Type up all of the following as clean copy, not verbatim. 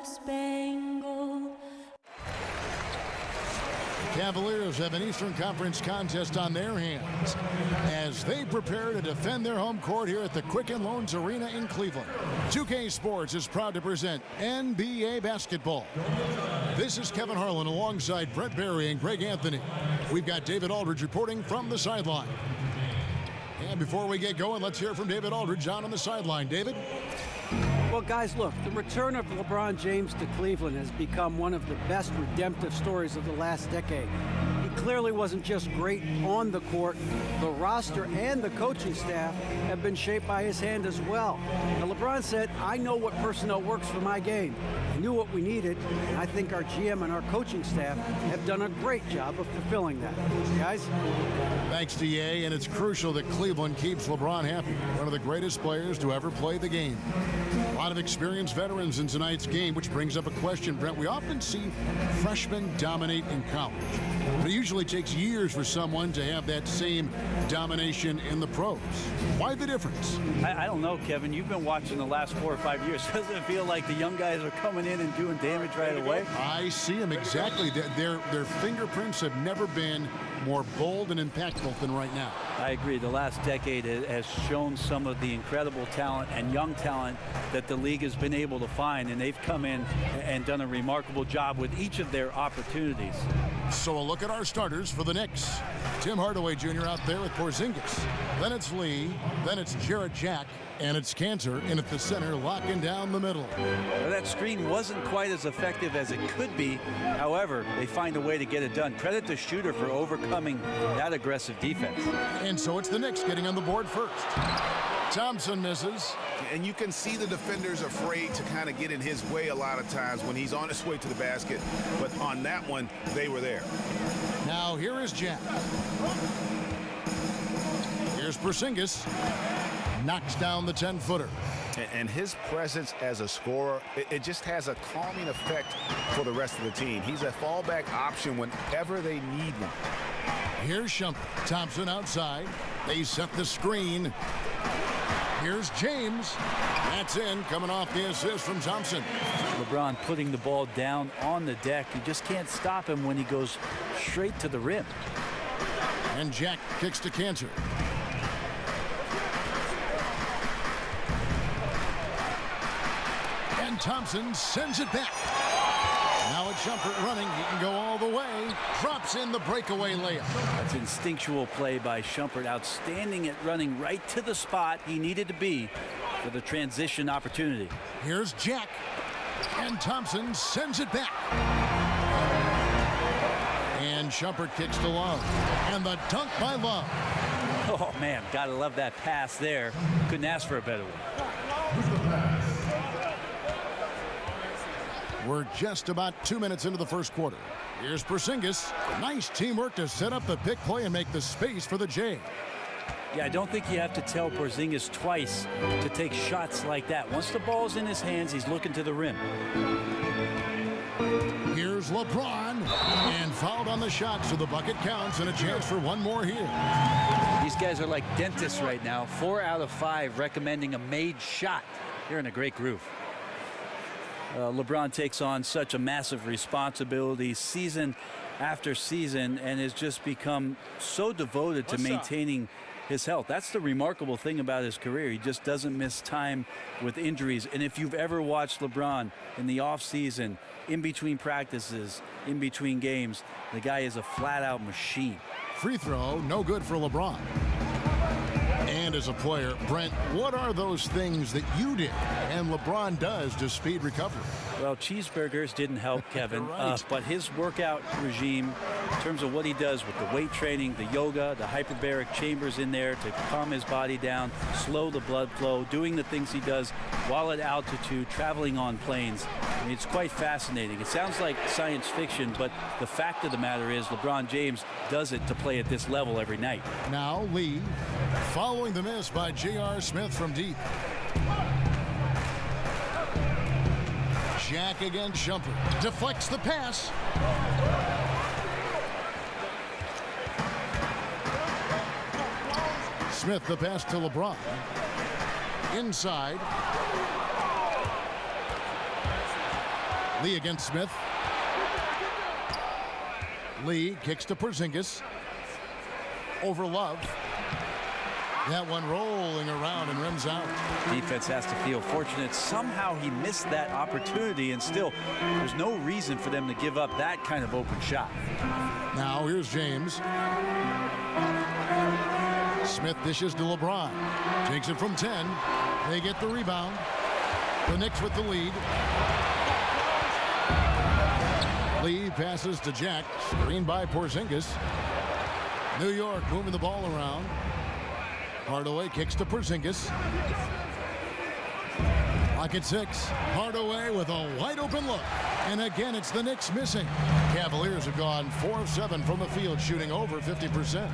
star-spangled. Cavaliers have an Eastern Conference contest on their hands as they prepare to defend their home court here at the Quicken Loans Arena in Cleveland. 2K Sports is proud to present NBA basketball. This is Kevin Harlan alongside Brett Barry and Greg Anthony. We've got David Aldridge reporting from the sideline. And before we get going, let's hear from David Aldridge on the sideline. David? Well, guys, look, the return of LeBron James to Cleveland has become one of the best redemptive stories of the last decade. He clearly wasn't just great on the court. The roster and the coaching staff have been shaped by his hand as well. Now, LeBron said, I know what personnel works for my game. I knew what we needed, and I think our GM and our coaching staff have done a great job of fulfilling that. Guys? Thanks to Ye, and it's crucial that Cleveland keeps LeBron happy. One of the greatest players to ever play the game. A lot of experienced veterans in tonight's game, which brings up a question, Brent. We often see freshmen dominate in college, but it usually takes years for someone to have that same domination in the pros. Why the difference? I don't know, Kevin. You've been watching the last 4 or 5 years. Doesn't it feel like the young guys are coming in and doing damage right away? I see them exactly. Their fingerprints have never been more bold and impactful than right now. I agree. The last decade has shown some of the incredible talent and young talent that the league has been able to find, and they've come in and done a remarkable job with each of their opportunities. So a look at our starters for the Knicks. Tim Hardaway Jr. out there with Porzingis. Then it's Lee. Then it's Jarrett Jack. And it's Cantor in at the center, locking down the middle. Well, that screen wasn't quite as effective as it could be. However, they find a way to get it done. Credit the shooter for overcoming that aggressive defense. And so it's the Knicks getting on the board first. Thompson misses. And you can see the defenders afraid to kind of get in his way a lot of times when he's on his way to the basket. But on that one, they were there. Now here is Jack. Here's Porzingis. Knocks down the 10-footer. And his presence as a scorer, it just has a calming effect for the rest of the team. He's a fallback option whenever they need one. Here's Shumpert. Thompson outside. They set the screen. Here's James. That's in, coming off the assist from Thompson. LeBron putting the ball down on the deck. You just can't stop him when he goes straight to the rim. And Jack kicks to Cantor. And Thompson sends it back. Now it's Shumpert running. He can go all the way. Drops in the breakaway layup. That's instinctual play by Shumpert. Outstanding at running right to the spot he needed to be for the transition opportunity. Here's Jack. And Thompson sends it back. And Shumpert kicks to Love. And the dunk by Love. Oh, man, gotta love that pass there. Couldn't ask for a better one. We're just about 2 minutes into the first quarter. Here's Porzingis. Nice teamwork to set up the pick play and make the space for the J. Yeah, I don't think you have to tell Porzingis twice to take shots like that. Once the ball's in his hands, he's looking to the rim. Here's LeBron. And fouled on the shot, so the bucket counts and a chance for one more here. These guys are like dentists right now. 4 out of 5 recommending a made shot. They're in a great groove. LeBron takes on such a massive responsibility season after season and has just become so devoted to maintaining his health. That's the remarkable thing about his career. He just doesn't miss time with injuries. And if you've ever watched LeBron in the offseason, in between practices, in between games, the guy is a flat-out machine. Free throw, no good for LeBron. And as a player, Brent, what are those things that you did and LeBron does to speed recovery? Well, cheeseburgers didn't help, Kevin, Right. but his workout regime, in terms of what he does with the weight training, the yoga, the hyperbaric chambers in there to calm his body down, slow the blood flow, doing the things he does while at altitude, traveling on planes. I mean, it's quite fascinating. It sounds like science fiction, but the fact of the matter is LeBron James does it to play at this level every night. Now Lee, following the miss by J.R. Smith from deep. Jack against Shumpert. Deflects the pass. Smith the pass to LeBron. Inside. Lee against Smith. Lee kicks to Porzingis. Over Love. That one rolling around and rims out. Defense has to feel fortunate. Somehow he missed that opportunity, and still there's no reason for them to give up that kind of open shot. Now here's James. Smith dishes to LeBron. Takes it from 10. They get the rebound. The Knicks with the lead. Lee passes to Jack. Screened by Porzingis. New York moving the ball around. Hardaway kicks to Porzingis. Lock at 6. Hardaway with a wide open look. And again, it's the Knicks missing. Cavaliers have gone 4 of 7 from the field, shooting over 50%.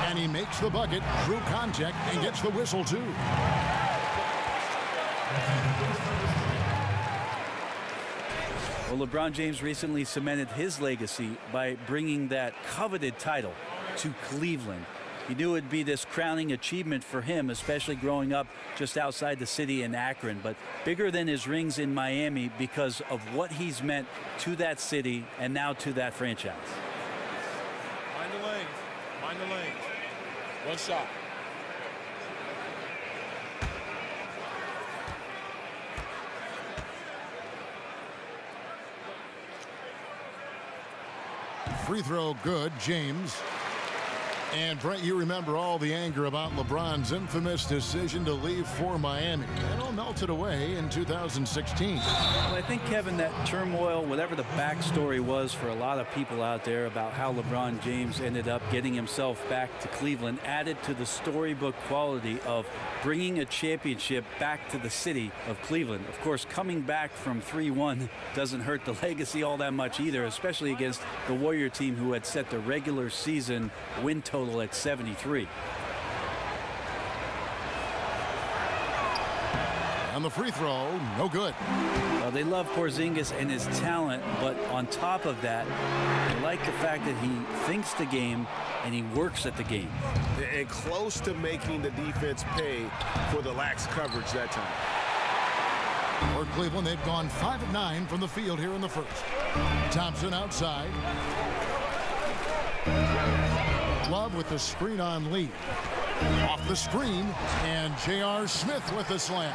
And he makes the bucket through contact and gets the whistle too. Well, LeBron James recently cemented his legacy by bringing that coveted title to Cleveland. He knew it'd be this crowning achievement for him, especially growing up just outside the city in Akron, but bigger than his rings in Miami because of what he's meant to that city and now to that franchise. Mind the lane. Mind the lane. One shot. Free throw good, James. And Brent, you remember all the anger about LeBron's infamous decision to leave for Miami. It all melted away in 2016. Well, I think, Kevin, that turmoil, whatever the backstory was for a lot of people out there about how LeBron James ended up getting himself back to Cleveland, added to the storybook quality of bringing a championship back to the city of Cleveland. Of course, coming back from 3-1 doesn't hurt the legacy all that much either, especially against the Warrior team who had set the regular season win total at 73. On the free throw, no good. Well, they love Porzingis and his talent, but on top of that, they like the fact that he thinks the game and he works at the game. And close to making the defense pay for the lax coverage that time. For Cleveland, they've gone 5 of 9 from the field here in the first. Thompson outside. Love with the screen on Lee. Off the screen, and J.R. Smith with the slam.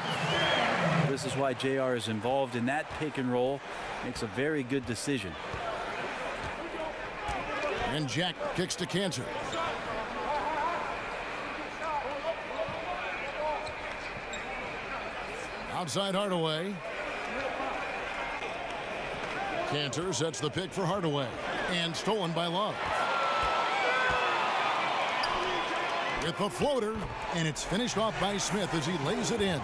This is why J.R. is involved in that pick and roll. Makes a very good decision. And Jack kicks to Cantor. Outside Hardaway. Cantor sets the pick for Hardaway. And stolen by Love. With the floater, and it's finished off by Smith as he lays it in.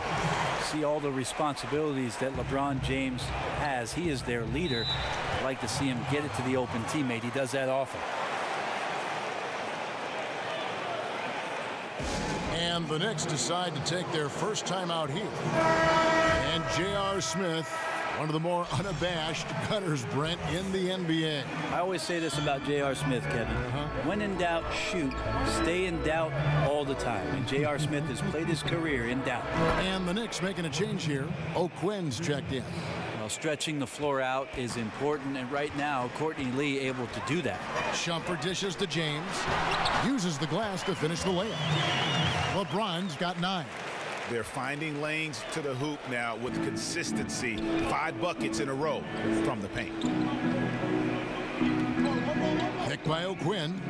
See all the responsibilities that LeBron James has. He is their leader. I'd like to see him get it to the open teammate. He does that often. And the Knicks decide to take their first time out here. And J.R. Smith, one of the more unabashed gunners, Brent, in the NBA. I always say this about J.R. Smith, Kevin. When in doubt, shoot. Stay in doubt all the time. And J.R. Smith has played his career in doubt. And the Knicks making a change here. O'Quinn's checked in. Well, stretching the floor out is important, and right now, Courtney Lee able to do that. Shumpert dishes to James. Uses the glass to finish the layup. LeBron's got 9. They're finding lanes to the hoop now with consistency. 5 buckets in a row from the paint. Picked by O'Quinn.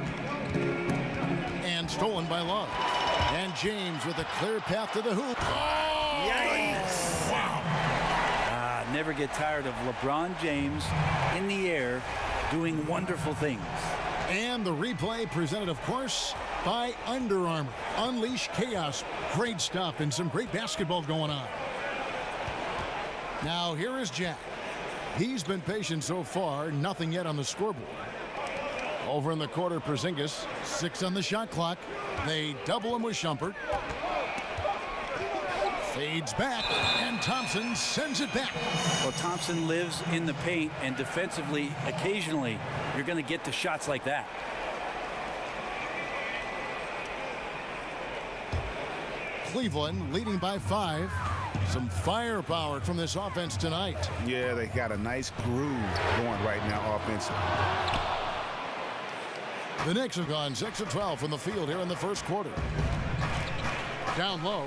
And stolen by Love. And James with a clear path to the hoop. Oh! Yikes! Wow. Never get tired of LeBron James in the air doing wonderful things. And the replay presented, of course, by Under Armour. Unleash chaos. Great stuff and some great basketball going on. Now here is Jack. He's been patient so far. Nothing yet on the scoreboard. Over in the quarter, Porzingis. 6 on the shot clock. They double him with Shumpert. Fades back, and Thompson sends it back. Well, Thompson lives in the paint, and defensively, occasionally, you're going to get to shots like that. Cleveland leading by 5. Some firepower from this offense tonight. Yeah, they got a nice groove going right now offensively. The Knicks have gone 6 of 12 from the field here in the first quarter. Down low.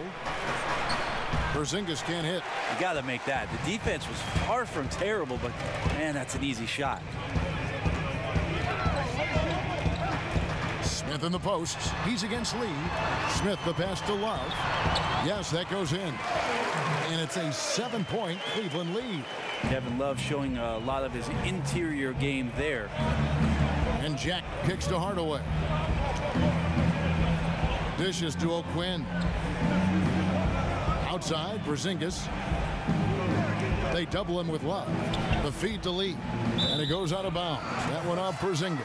Porzingis can't hit. You got to make that. The defense was far from terrible, but man, that's an easy shot. Smith in the posts. He's against Lee. Smith the pass to Love. Yes, that goes in. And it's a 7-point Cleveland lead. Kevin Love showing a lot of his interior game there. And Jack kicks to Hardaway. Dishes to O'Quinn. Outside, Porzingis. They double him with Love. The feed to Lee. And it goes out of bounds. That one off Porzingis.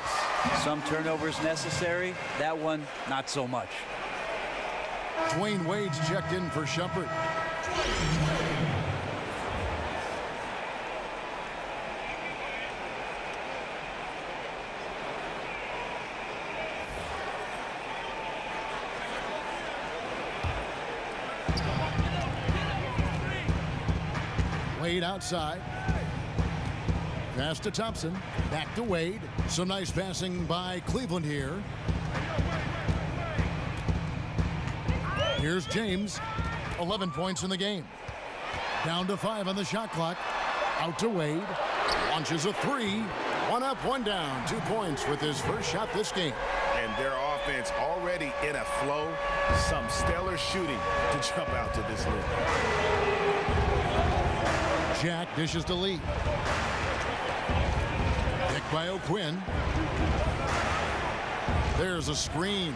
Some turnovers necessary. That one, not so much. Dwayne Wade's checked in for Shumpert. Wade outside. Pass to Thompson. Back to Wade. Some nice passing by Cleveland here. Here's James. 11 points in the game. Down to 5 on the shot clock. Out to Wade. Launches a 3. 1 up, 1 down. 2 points with his first shot this game. And their offense already in a flow. Some stellar shooting to jump out to this lead. Jack dishes to Lee. Picked by O'Quinn. There's a screen.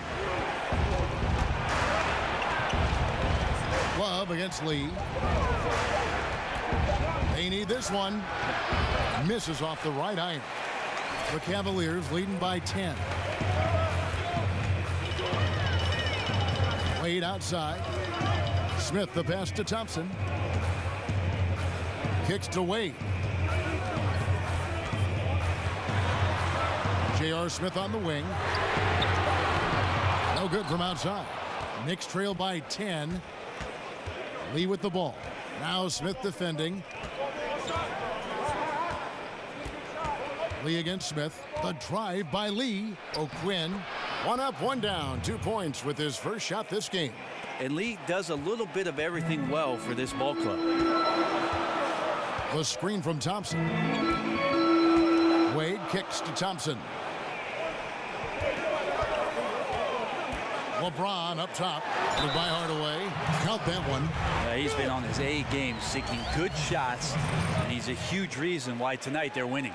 Love against Lee. They need this one. Misses off the right iron. The Cavaliers leading by 10. Wade outside. Smith the pass to Thompson. Kicks to Wade. J.R. Smith on the wing. No good from outside. Knicks trail by 10. Lee with the ball. Now Smith defending. Lee against Smith. The drive by Lee. O'Quinn. 1 up, 1 down. 2 points with his first shot this game. And Lee does a little bit of everything well for this ball club. The screen from Thompson. Wade kicks to Thompson. LeBron up top. By Hardaway. Count that one. He's been on his A game, seeking good shots, and he's a huge reason why tonight they're winning.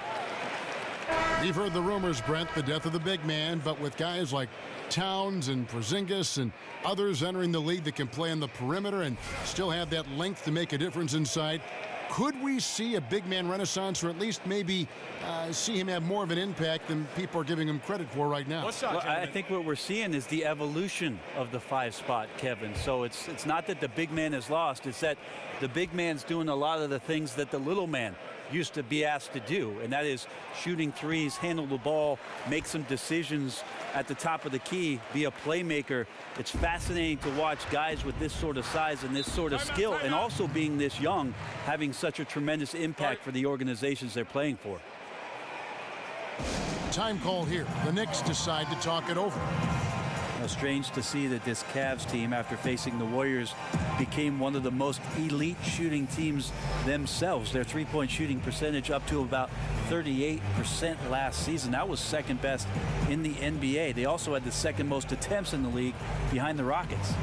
You've heard the rumors, Brent, the death of the big man, but with guys like Towns and Porzingis and others entering the league that can play on the perimeter and still have that length to make a difference inside, could we see a big man renaissance, or at least maybe see him have more of an impact than people are giving him credit for right now? Well, I think what we're seeing is the evolution of the 5 spot, Kevin. So it's not that the big man is lost. It's that the big man's doing a lot of the things that the little man used to be asked to do, and that is shooting threes, handle the ball, make some decisions at the top of the key, be a playmaker. It's fascinating to watch guys with this sort of size and this sort of skill, and also being this young, having such a tremendous impact for the organizations they're playing for. Time call here. The Knicks decide to talk it over. Strange to see that this Cavs team, after facing the Warriors, became one of the most elite shooting teams themselves. Their three-point shooting percentage up to about 38% last season. That was second best in the NBA. They also had the second most attempts in the league behind the Rockets.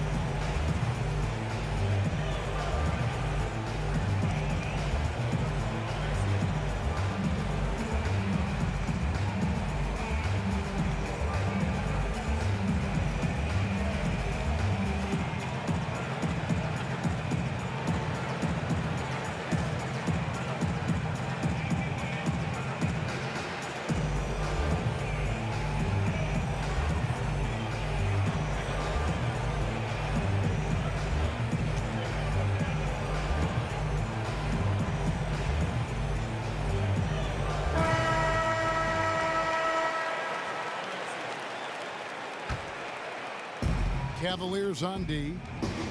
Cavaliers on D.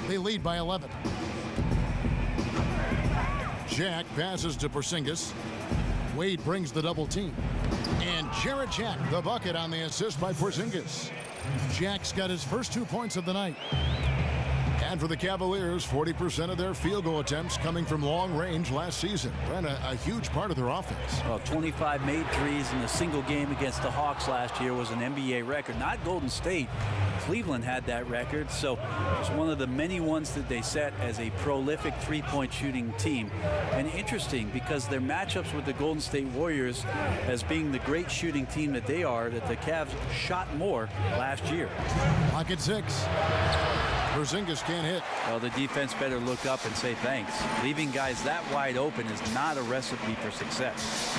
They lead by 11. Jack passes to Porzingis. Wade brings the double team. And Jarrett Jack, the bucket on the assist by Porzingis. Jack's got his first 2 points of the night. And for the Cavaliers, 40% of their field goal attempts coming from long range last season. Ran a huge part of their offense. Well, 25 made threes in a single game against the Hawks last year was an NBA record. Not Golden State. Cleveland had that record, so it's one of the many ones that they set as a prolific three-point shooting team. And interesting, because their matchups with the Golden State Warriors, as being the great shooting team that they are, that the Cavs shot more last year. Lock at 6. Porzingis can't hit. Well, the defense better look up and say thanks. Leaving guys that wide open is not a recipe for success.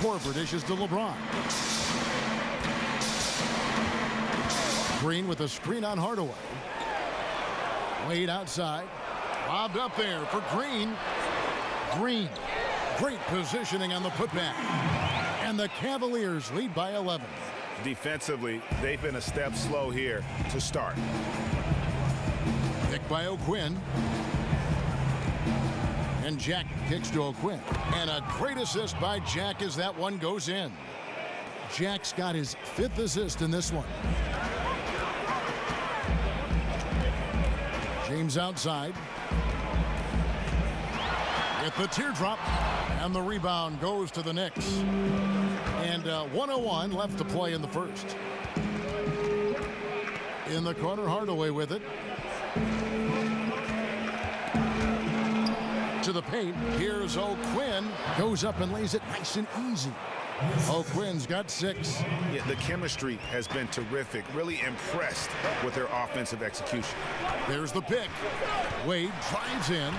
Korver dishes to LeBron. Green with a screen on Hardaway. Wade outside. Lobbed up there for Green. Green. Great positioning on the putback. And the Cavaliers lead by 11. Defensively, they've been a step slow here to start. Pick by O'Quinn. And Jack kicks to O'Quinn. And a great assist by Jack as that one goes in. Jack's got his 5th assist in this one. James outside. With the teardrop. And the rebound goes to the Knicks. And 1:01 left to play in the first. In the corner, Hardaway with it. To the paint. Here's O'Quinn. Goes up and lays it nice and easy. O'Quinn's got 6. Yeah, the chemistry has been terrific. Really impressed with their offensive execution. There's the pick. Wade drives in,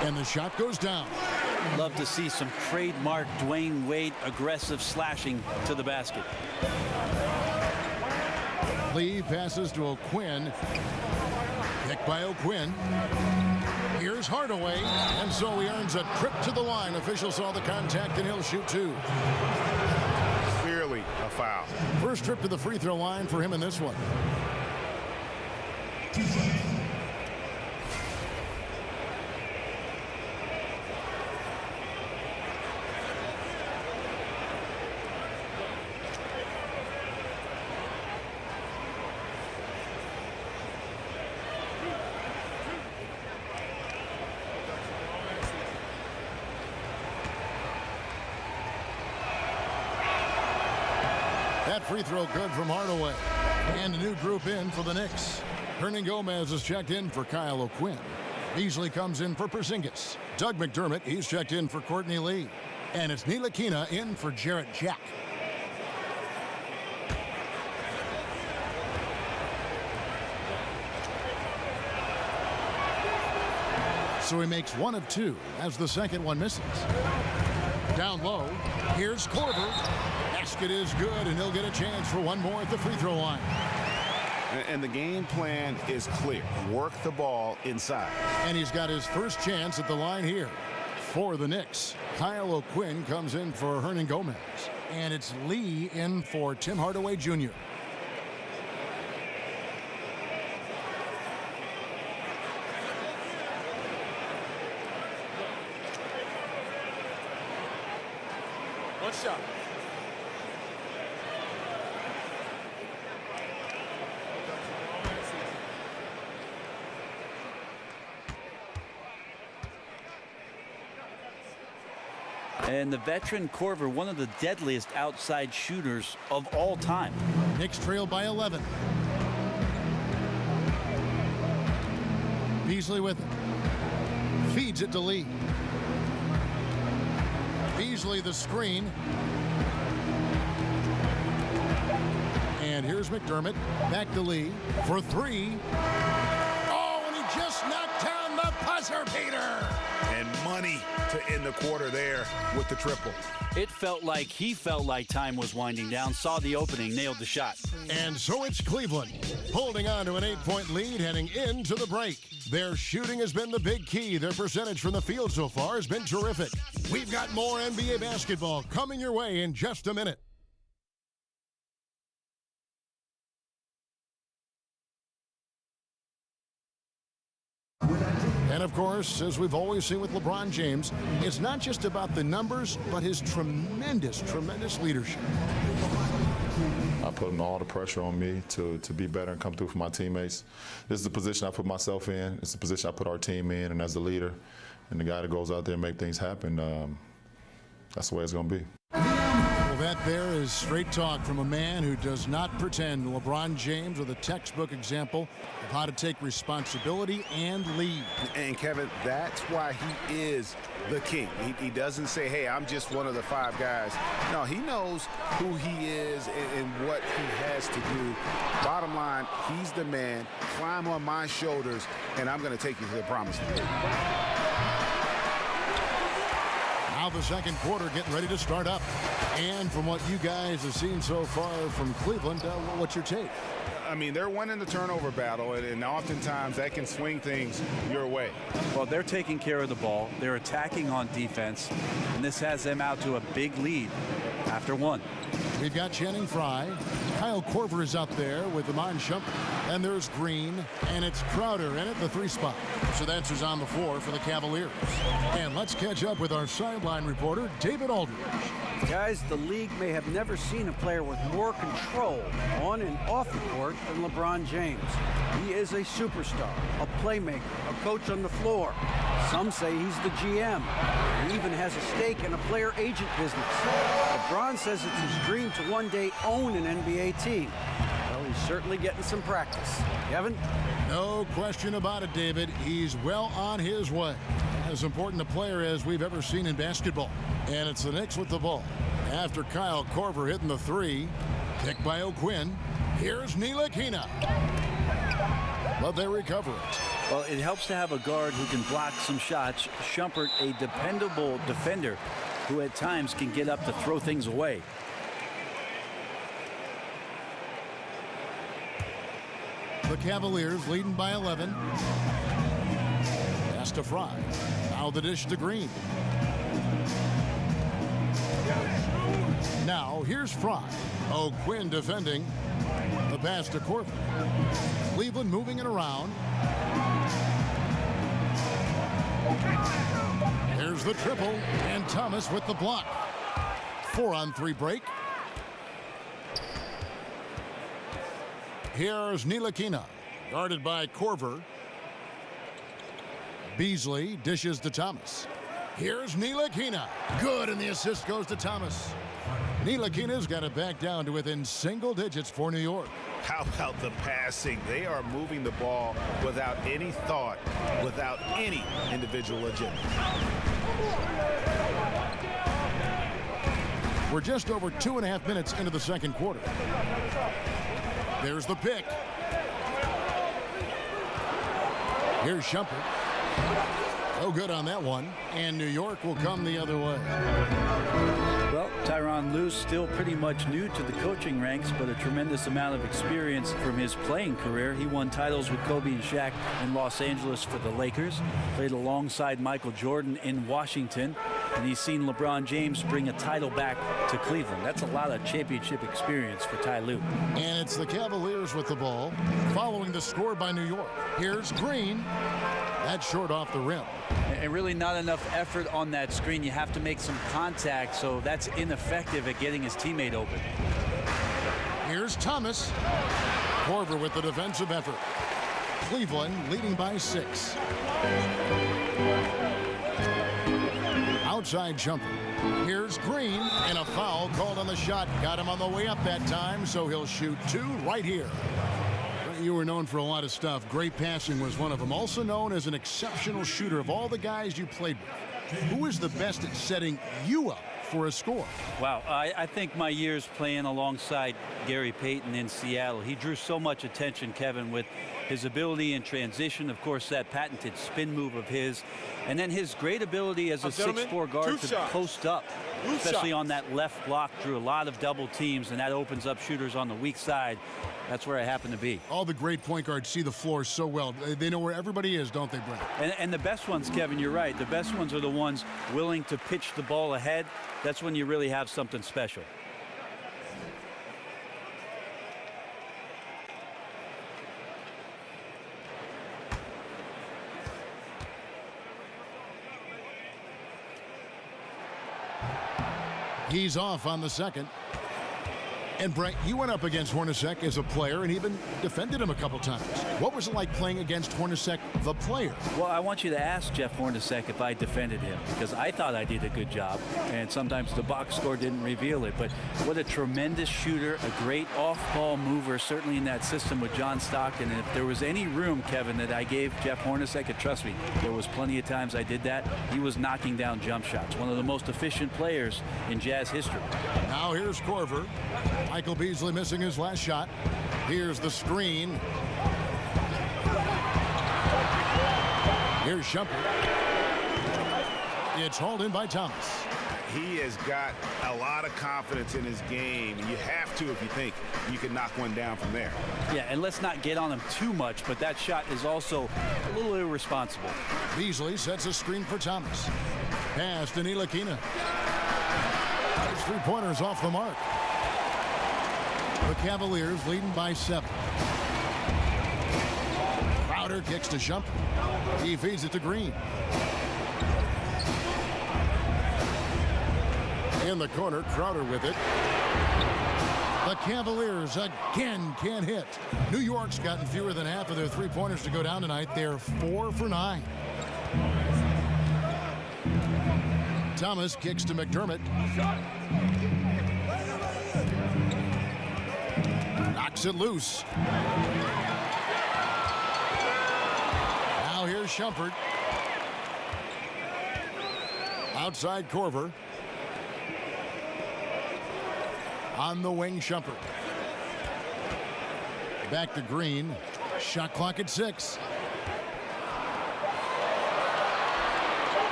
and the shot goes down. Love to see some trademark Dwayne Wade aggressive slashing to the basket. Lee passes to O'Quinn. Pick by O'Quinn. Here's Hardaway, and so he earns a trip to the line. Official saw the contact, and he'll shoot 2. Clearly a foul. First trip to the free throw line for him in this one. That free throw good from Hardaway. And a new group in for the Knicks. Hernan Gomez is checked in for Kyle O'Quinn. Beasley comes in for Porzingis. Doug McDermott, he's checked in for Courtney Lee. And it's Ntilikina in for Jarrett Jack. So he makes 1 of 2 as the second one misses. Down low, here's Korver. Basket is good, and he'll get a chance for one more at the free throw line. And the game plan is clear. Work the ball inside. And he's got his first chance at the line here for the Knicks. Kyle O'Quinn comes in for Hernan Gomez. And it's Lee in for Tim Hardaway Jr. One shot. And the veteran Korver, one of the deadliest outside shooters of all time. Knicks trail by 11. Beasley with it. Feeds it to Lee. Beasley the screen. And here's McDermott. Back to Lee for 3. Oh, and he just knocked down the buzzer beater. And money to end the quarter there with the triple. It felt like he felt like time was winding down, saw the opening, nailed the shot. And so it's Cleveland holding on to an 8-point lead heading into the break. Their shooting has been the big key. Their percentage from the field so far has been terrific. We've got more NBA basketball coming your way in just a minute. And of course, as we've always seen with LeBron James, it's not just about the numbers, but his tremendous leadership. I put all the pressure on me to be better and come through for my teammates. This is the position I put myself in. It's the position I put our team in, and as the leader and the guy that goes out there and make things happen, that's the way it's going to be. Well, that there is straight talk from a man who does not pretend. LeBron James with a textbook example of how to take responsibility and lead. And Kevin, that's why he is the king. He doesn't say, hey, I'm just one of the 5 guys. No, he knows who he is and what he has to do. Bottom line, he's the man. Climb on my shoulders, and I'm going to take you to the promised land. Now the second quarter getting ready to start up. And from what you guys have seen so far from Cleveland, what's your take? I mean, they're winning the turnover battle, and oftentimes that can swing things your way. Well, they're taking care of the ball. They're attacking on defense, and this has them out to a big lead after 1. We've got Channing Frye. Kyle Korver is out there with Iman Shumpert. And there's Green, and it's Crowder in at the 3 spot. So that's who's on the floor for the Cavaliers. And let's catch up with our sideline reporter, David Aldridge. Guys, the league may have never seen a player with more control on and off the court than LeBron James. He is a superstar, a playmaker, a coach on the floor. Some say he's the GM. He even has a stake in a player agent business. LeBron says it's his dream to one day own an NBA team. Well, he's certainly getting some practice. Kevin? No question about it, David. He's well on his way. As important a player as we've ever seen in basketball. And it's the Knicks with the ball. After Kyle Korver hitting the 3, picked by O'Quinn, here's Ntilikina. But they recover it. Well, it helps to have a guard who can block some shots. Shumpert, a dependable defender who at times can get up to throw things away. The Cavaliers leading by 11. Pass to Frye. Now the dish to Green. Now here's Frye. O'Quinn defending. The pass to Korver. Cleveland moving it around. Here's the triple, and Thomas with the block. 4-on-3 break. Here's Ntilikina, guarded by Korver. Beasley dishes to Thomas. Here's Ntilikina. Good, and the assist goes to Thomas. Ntilikina's got it back down to within single digits for New York. How about the passing? They are moving the ball without any thought, without any individual agenda. We're just over 2.5 minutes into the second quarter. There's the pick. Here's Shumpert. No good on that one. And New York will come the other way. Well, Tyronn Lue still pretty much new to the coaching ranks, but a tremendous amount of experience from his playing career. He won titles with Kobe and Shaq in Los Angeles for the Lakers, played alongside Michael Jordan in Washington, and he's seen LeBron James bring a title back to Cleveland. That's a lot of championship experience for Ty Lue. And it's the Cavaliers with the ball, following the score by New York. Here's Green. That's short off the rim. And really not enough effort on that screen. You have to make some contact, so that's ineffective at getting his teammate open. Here's Thomas. Korver with the defensive effort. Cleveland leading by 6. Outside Shumpert. Here's Green, and a foul called on the shot. Got him on the way up that time, so he'll shoot 2 right here. You were known for a lot of stuff. Great passing was one of them. Also known as an exceptional shooter. Of all the guys you played with, who is the best at setting you up for a score? Wow, I think my years playing alongside Gary Payton in Seattle, he drew so much attention, Kevin, with his ability in transition, of course, that patented spin move of his, and then his great ability as a 6'4" guard to post up, especially on that left block, drew a lot of double teams, and that opens up shooters on the weak side. That's where I happen to be. All the great point guards see the floor so well. They know where everybody is, don't they, Brent? And the best ones, Kevin, you're right. The best ones are the ones willing to pitch the ball ahead. That's when you really have something special. He's off on the second. And Brett, you went up against Hornacek as a player and even defended him a couple times. What was it like playing against Hornacek, the player? Well, I want you to ask Jeff Hornacek if I defended him, because I thought I did a good job, and sometimes the box score didn't reveal it. But what a tremendous shooter, a great off-ball mover, certainly in that system with John Stockton. And if there was any room, Kevin, that I gave Jeff Hornacek, and trust me, there was plenty of times I did that, he was knocking down jump shots. One of the most efficient players in Jazz history. Now here's Korver. Michael Beasley missing his last shot. Here's the screen. Here's Shumpert. It's hauled in by Thomas. He has got a lot of confidence in his game. You have to if you think you can knock one down from there. Yeah, and let's not get on him too much, but that shot is also a little irresponsible. Beasley sets a screen for Thomas. Pass to Ntilikina. His three-pointers off the mark. The Cavaliers leading by 7. Crowder kicks to Shumpert. He feeds it to Green. In the corner, Crowder with it. The Cavaliers again can't hit. New York's gotten fewer than half of their three-pointers to go down tonight. They're 4 for 9. Thomas kicks to McDermott. Knocks it loose. Now here's Shumpert. Outside Korver. On the wing, Shumpert. Back to Green. Shot clock at 6.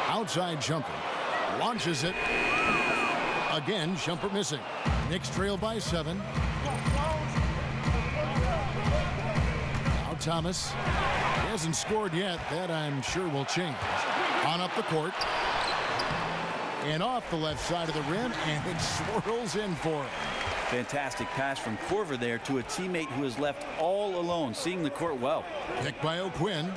Outside Shumpert. Launches it. Again, Shumpert missing. Knicks trail by 7. Now Thomas. He hasn't scored yet. That I'm sure will change. On up the court. And off the left side of the rim, and it swirls in for him. Fantastic pass from Korver there to a teammate who is left all alone, seeing the court well. Picked by O'Quinn.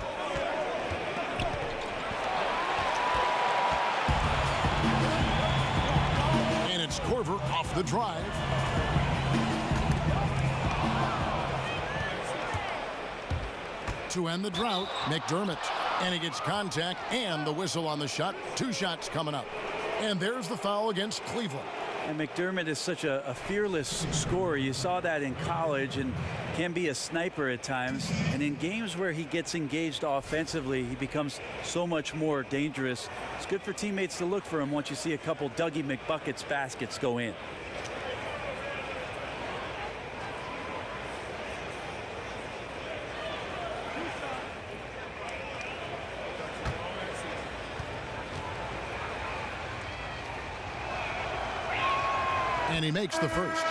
And it's Korver off the drive. To end the drought, McDermott. And he gets contact and the whistle on the shot. 2 shots coming up. And there's the foul against Cleveland. And McDermott is such a fearless scorer. You saw that in college and can be a sniper at times. And in games where he gets engaged offensively, he becomes so much more dangerous. It's good for teammates to look for him once you see a couple Dougie McBuckets baskets go in. And he makes the first.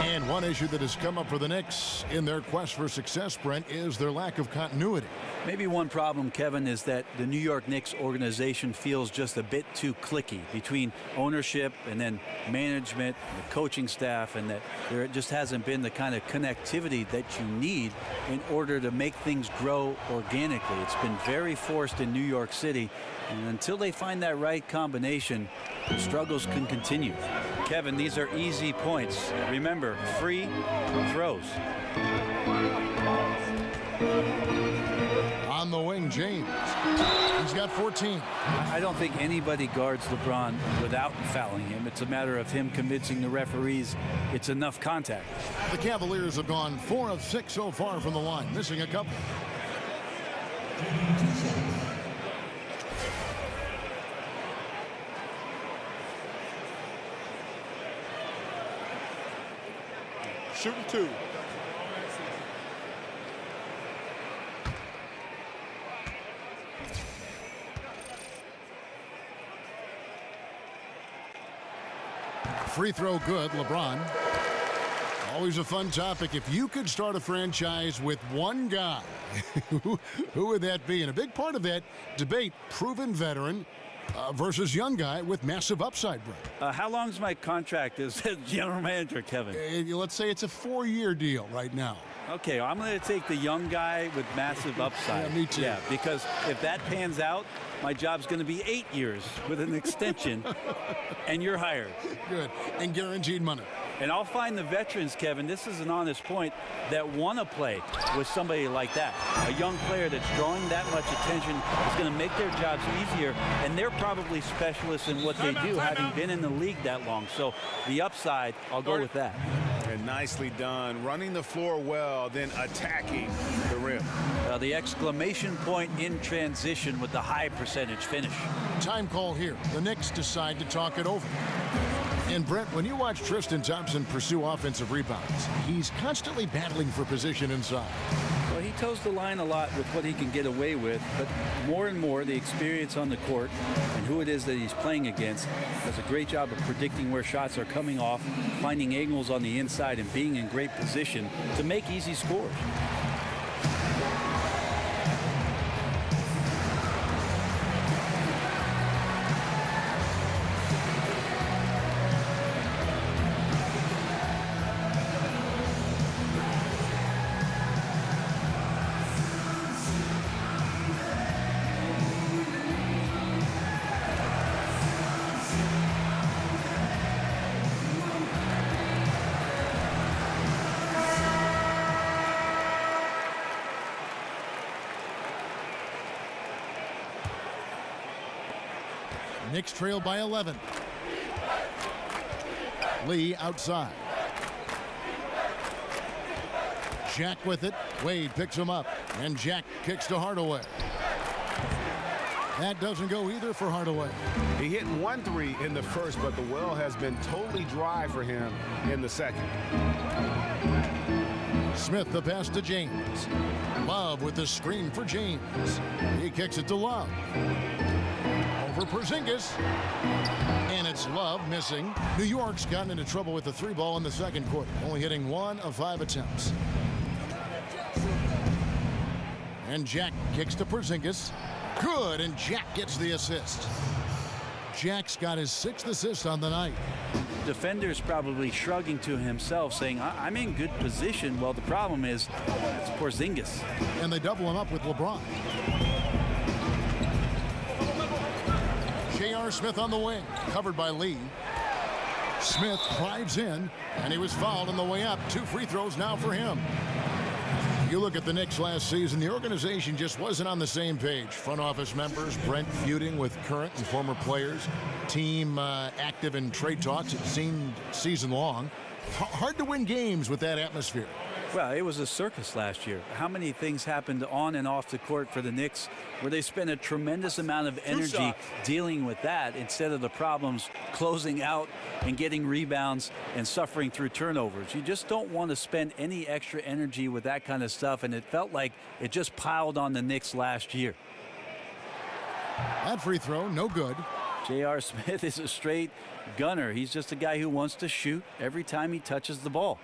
And one issue that has come up for the Knicks in their quest for success, Brent, is their lack of continuity. Maybe one problem, Kevin, is that the New York Knicks organization feels just a bit too cliquey between ownership and then management and the coaching staff, and that there just hasn't been the kind of connectivity that you need in order to make things grow organically. It's been very forced in New York City, and until they find that right combination, the struggles can continue. Kevin, these are easy points. Remember, free throws. On the wing, James. He's got 14. I don't think anybody guards LeBron without fouling him. It's a matter of him convincing the referees it's enough contact. The Cavaliers have gone 4 of 6 so far from the line, missing a couple. Shooting 2. Free throw good, LeBron. Always a fun topic. If you could start a franchise with one guy, who would that be? And a big part of that debate, proven veteran versus young guy with massive upside, Brett. How long's my contract as general manager, Kevin? Let's say it's a 4-year deal right now. Okay, I'm going to take the young guy with massive upside. Yeah, me too. Yeah, because if that pans out, my job's going to be 8 years with an extension, and you're hired. Good. And guaranteed money. And I'll find the veterans, Kevin, this is an honest point, that want to play with somebody like that. A young player that's drawing that much attention is going to make their jobs easier, and they're probably specialists in what they do, having been in the league that long. So the upside, I'll go with that. And nicely done, running the floor well, then attacking the rim. The exclamation point in transition with the high percentage finish. Time call here. The Knicks decide to talk it over. And Brent, when you watch Tristan Thompson pursue offensive rebounds, he's constantly battling for position inside. Well, he toes the line a lot with what he can get away with, but more and more the experience on the court and who it is that he's playing against does a great job of predicting where shots are coming off, finding angles on the inside, and being in great position to make easy scores. Knicks trail by 11. Lee outside. Jack with it. Wade picks him up. And Jack kicks to Hardaway. That doesn't go either for Hardaway. He hit 1 3 in the first, but the well has been totally dry for him in the second. Smith the pass to James. Love with the screen for James. He kicks it to Love. For Porzingis, and it's Love missing. New York's gotten into trouble with the 3 ball in the second quarter, only hitting 1 of 5 attempts. And Jack kicks to Porzingis. Good, and Jack gets the assist. Jack's got his 6th assist on the night. Defender's probably shrugging to himself, saying, I'm in good position. Well, the problem is it's Porzingis. And they double him up with LeBron. J.R. Smith on the wing, covered by Lee. Smith drives in, and he was fouled on the way up. 2 free throws now for him. You look at the Knicks last season, the organization just wasn't on the same page. Front office members, Brent feuding with current and former players. Team active in trade talks, it seemed season long. Hard to win games with that atmosphere. Well, it was a circus last year. How many things happened on and off the court for the Knicks where they spent a tremendous amount of energy dealing with that instead of the problems closing out and getting rebounds and suffering through turnovers. You just don't want to spend any extra energy with that kind of stuff, and it felt like it just piled on the Knicks last year. That free throw, no good. J.R. Smith is a straight gunner. He's just a guy who wants to shoot every time he touches the ball.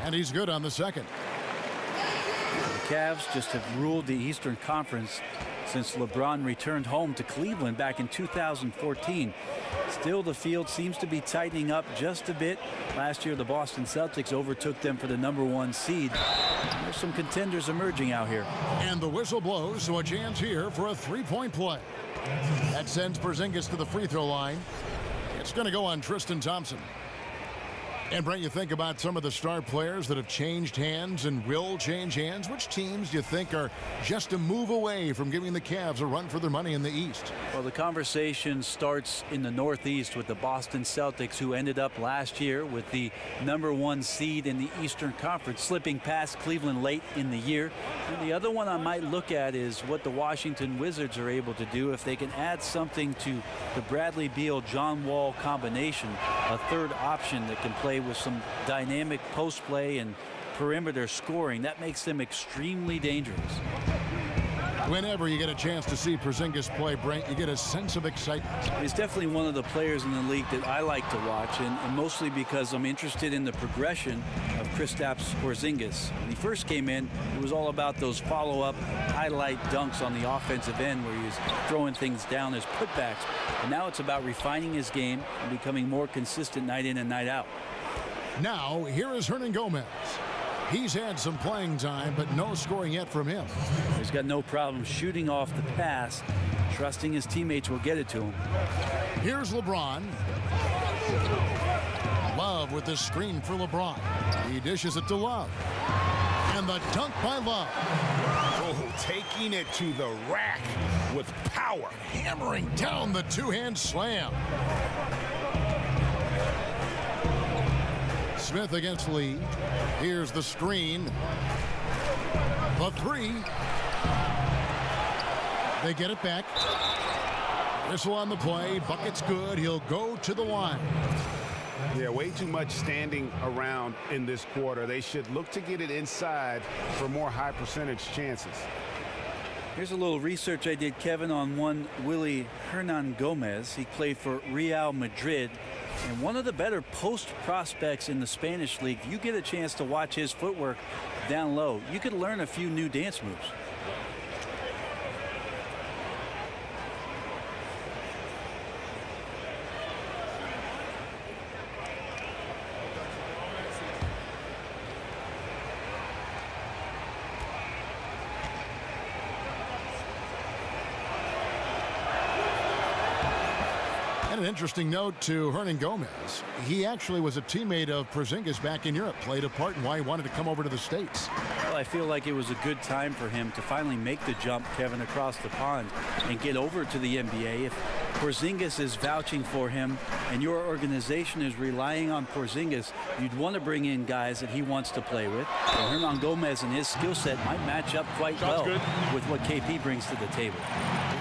And he's good on the second. The Cavs just have ruled the Eastern Conference since LeBron returned home to Cleveland back in 2014. Still, the field seems to be tightening up just a bit. Last year, the Boston Celtics overtook them for the #1 seed. There's some contenders emerging out here. And the whistle blows, so a chance here for a 3-point play. That sends Porzingis to the free throw line. It's going to go on Tristan Thompson. And Brent, you think about some of the star players that have changed hands and will change hands. Which teams do you think are just a move away from giving the Cavs a run for their money in the East? Well, the conversation starts in the Northeast with the Boston Celtics, who ended up last year with the #1 seed in the Eastern Conference, slipping past Cleveland late in the year. And the other one I might look at is what the Washington Wizards are able to do if they can add something to the Bradley Beal-John Wall combination, a third option that can play with some dynamic post play and perimeter scoring. That makes them extremely dangerous. Whenever you get a chance to see Porzingis play, Brent, you get a sense of excitement. He's definitely one of the players in the league that I like to watch, and mostly because I'm interested in the progression of Kristaps Porzingis. When he first came in, it was all about those follow-up highlight dunks on the offensive end where he was throwing things down as putbacks. And now it's about refining his game and becoming more consistent night in and night out. Now, here is Hernan Gomez. He's had some playing time, but no scoring yet from him. He's got no problem shooting off the pass, trusting his teammates will get it to him. Here's LeBron. Love with the screen for LeBron. He dishes it to Love. And the dunk by Love. Oh, taking it to the rack with power. Hammering down the two-hand slam. Smith against Lee. Here's the screen. The three. They get it back. Whistle on the play. Bucket's good. He'll go to the line. Yeah, way too much standing around in this quarter. They should look to get it inside for more high percentage chances. Here's a little research I did, Kevin, on one Willie Hernan Gomez. He played for Real Madrid. And one of the better post prospects in the Spanish league. You get a chance to watch his footwork down low. You could learn a few new dance moves. And an interesting note to Hernan Gomez. He actually was a teammate of Porzingis back in Europe, played a part in why he wanted to come over to the States. Well, I feel like it was a good time for him to finally make the jump, Kevin, across the pond and get over to the NBA. If Porzingis is vouching for him and your organization is relying on Porzingis, you'd want to bring in guys that he wants to play with. And Hernan Gomez and his skill set might match up quite well with what KP brings to the table.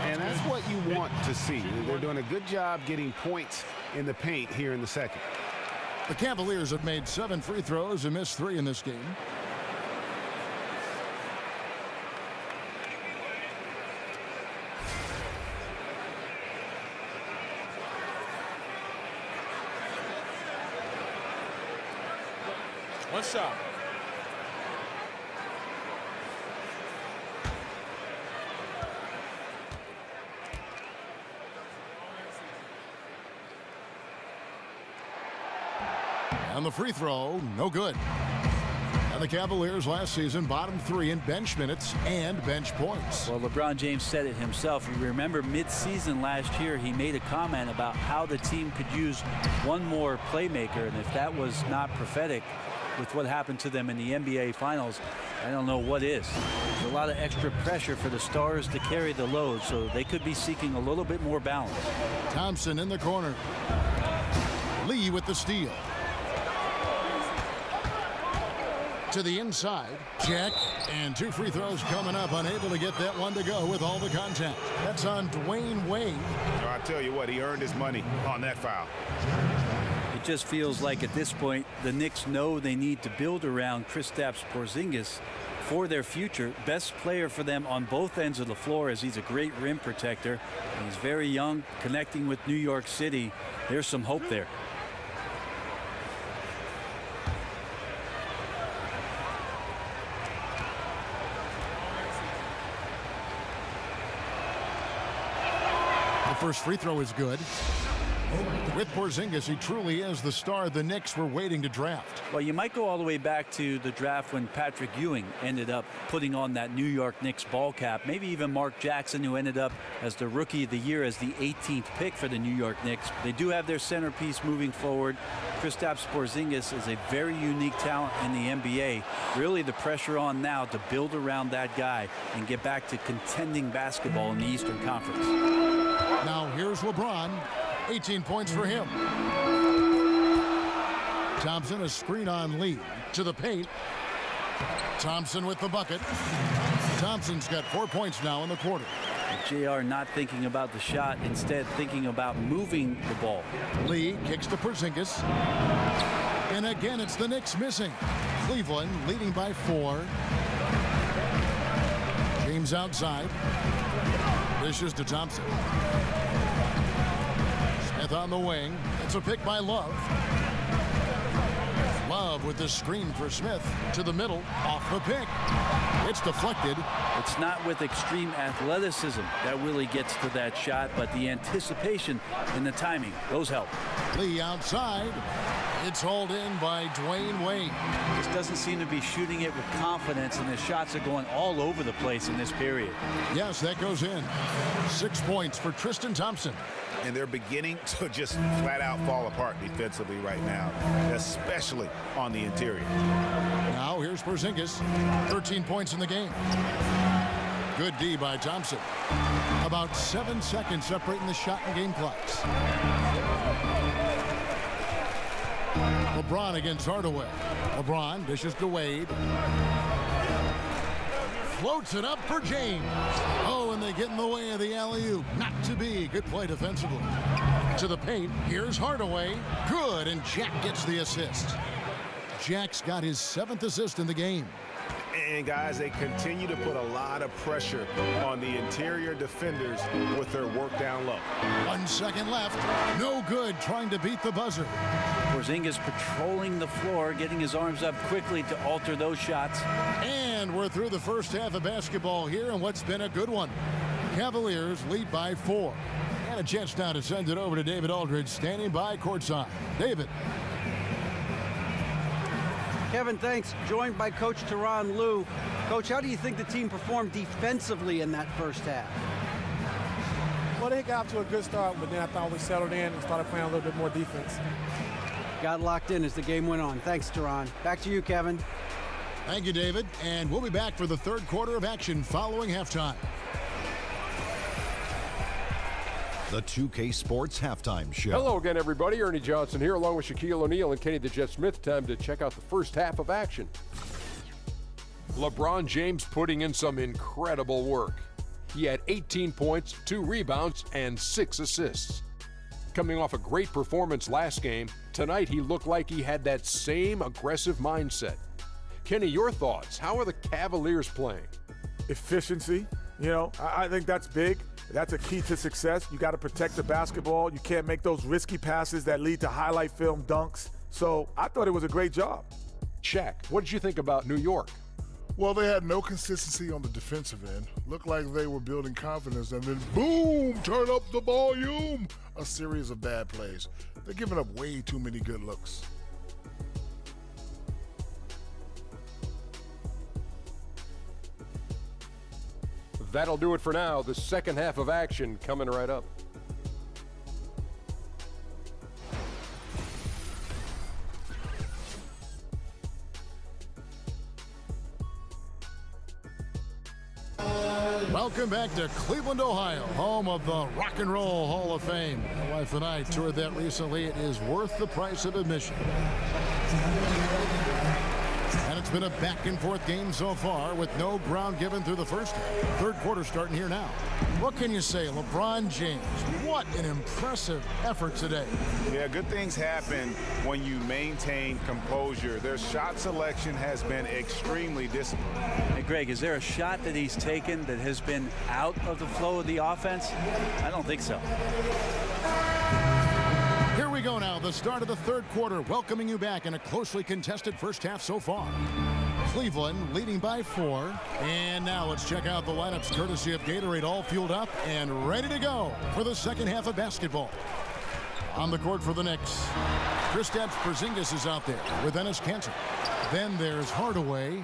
And that's what you want to see. They're doing a good job getting points in the paint here in the second. The Cavaliers have made 7 free throws and missed 3 in this game. One shot. And the free throw, no good. And the Cavaliers last season bottom 3 in bench minutes and bench points. Well, LeBron James said it himself. You remember mid-season last year, he made a comment about how the team could use one more playmaker. And if that was not prophetic with what happened to them in the NBA Finals, I don't know what is. There's a lot of extra pressure for the stars to carry the load, so they could be seeking a little bit more balance. Thompson in the corner. Lee with the steal. To the inside, check, and 2 free throws coming up, unable to get that one to go with all the contact. That's on Dwayne Wade. I tell you what, he earned his money on that foul. It just feels like at this point, the Knicks know they need to build around Kristaps Porzingis for their future. Best player for them on both ends of the floor, as he's a great rim protector. He's very young, connecting with New York City. There's some hope there. First free throw is good. With Porzingis, he truly is the star the Knicks were waiting to draft. Well, you might go all the way back to the draft when Patrick Ewing ended up putting on that New York Knicks ball cap. Maybe even Mark Jackson, who ended up as the Rookie of the Year as the 18th pick for the New York Knicks. They do have their centerpiece moving forward. Kristaps Porzingis is a very unique talent in the NBA. Really the pressure on now to build around that guy and get back to contending basketball in the Eastern Conference. Now here's LeBron. 18 points for him. Thompson, a screen on Lee. To the paint. Thompson with the bucket. Thompson's got 4 points now in the quarter. JR not thinking about the shot, instead thinking about moving the ball. Lee kicks to Porzingis. And again, it's the Knicks missing. Cleveland leading by 4. James outside. Dishes to Thompson. Smith on the wing. It's a pick by Love. Love with the screen for Smith to the middle. Off the pick. It's deflected. It's not with extreme athleticism that Willie gets to that shot, but the anticipation and the timing, those help. Lee outside. It's hauled in by Dwayne Wade. Just doesn't seem to be shooting it with confidence, and his shots are going all over the place in this period. Yes, that goes in. 6 points for Tristan Thompson. And they're beginning to just flat out fall apart defensively right now, especially on the interior. Now here's Porzingis. 13 points in the game. Good D by Thompson. About 7 seconds separating the shot and game clocks. LeBron against Hardaway. LeBron dishes to Wade. Floats it up for James. Oh, and they get in the way of the alley-oop. Not to be. Good play defensively. To the paint. Here's Hardaway. Good, and Jack gets the assist. Jack's got his 7th assist in the game. And guys, they continue to put a lot of pressure on the interior defenders with their work down low. 1 second left. No good trying to beat the buzzer. Porzingis patrolling the floor, getting his arms up quickly to alter those shots. And we're through the first half of basketball here, and what's been a good one. Cavaliers lead by 4. And a chance now to send it over to David Aldridge, standing by courtside. David. Kevin, thanks. Joined by Coach Tyronn Lue. Coach, how do you think the team performed defensively in that first half? Well, they got off to a good start, but then I thought we settled in and started playing a little bit more defense. Got locked in as the game went on. Thanks, Tyronn. Back to you, Kevin. Thank you, David. And we'll be back for the third quarter of action following halftime. The 2K Sports Halftime Show. Hello again, everybody. Ernie Johnson here, along with Shaquille O'Neal and Kenny the Jet Smith. Time to check out the first half of action. LeBron James putting in some incredible work. He had 18 points, 2 rebounds, and 6 assists. Coming off a great performance last game, tonight he looked like he had that same aggressive mindset. Kenny, your thoughts? How are the Cavaliers playing? Efficiency, I think that's big. That's a key to success. You got to protect the basketball. You can't make those risky passes that lead to highlight film dunks. So I thought it was a great job. Shaq, what did you think about New York? Well, they had no consistency on the defensive end. Looked like they were building confidence, and then boom, turn up the volume. A series of bad plays. They're giving up way too many good looks. That'll do it for now. The second half of action coming right up. Welcome back to Cleveland, Ohio, home of the Rock and Roll Hall of Fame. My wife and I toured that recently. It is worth the price of admission. And it's been a back-and-forth game so far with no ground given through the first half. Third quarter starting here now. What can you say? LeBron James, what an impressive effort today. Yeah, good things happen when you maintain composure. Their shot selection has been extremely disciplined. Hey, Greg, is there a shot that he's taken that has been out of the flow of the offense? I don't think so. Here we go now, the start of the third quarter, welcoming you back in a closely contested first half so far. Cleveland leading by 4. And now let's check out the lineups courtesy of Gatorade, all fueled up and ready to go for the second half of basketball. On the court for the Knicks, Kristaps Porzingis is out there with Enes Kanter. Then there's Hardaway.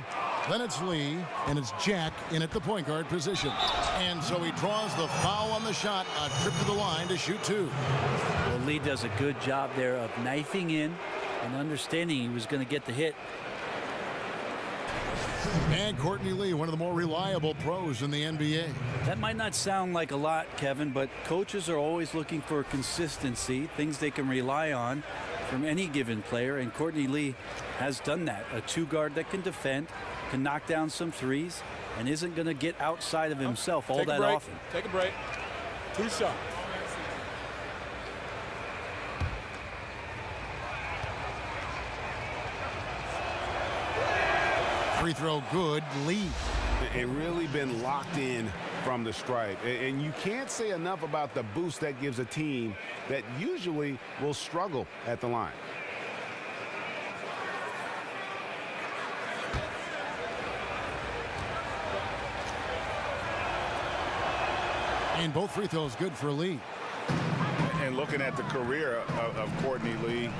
Then it's Lee, and it's Jack in at the point guard position. And so he draws the foul on the shot, a trip to the line to shoot 2. Well, Lee does a good job there of knifing in and understanding he was going to get the hit. And Courtney Lee, one of the more reliable pros in the NBA. That might not sound like a lot, Kevin, but coaches are always looking for consistency, things they can rely on from any given player, and Courtney Lee has done that. A 2-guard that can defend, can knock down some threes, and isn't going to get outside of himself all that often. Take a break. 2 shots. Free throw good, Lee. It really been locked in from the stripe. And you can't say enough about the boost that gives a team that usually will struggle at the line. And both free throws good for Lee. And looking at the career of Courtney Lee,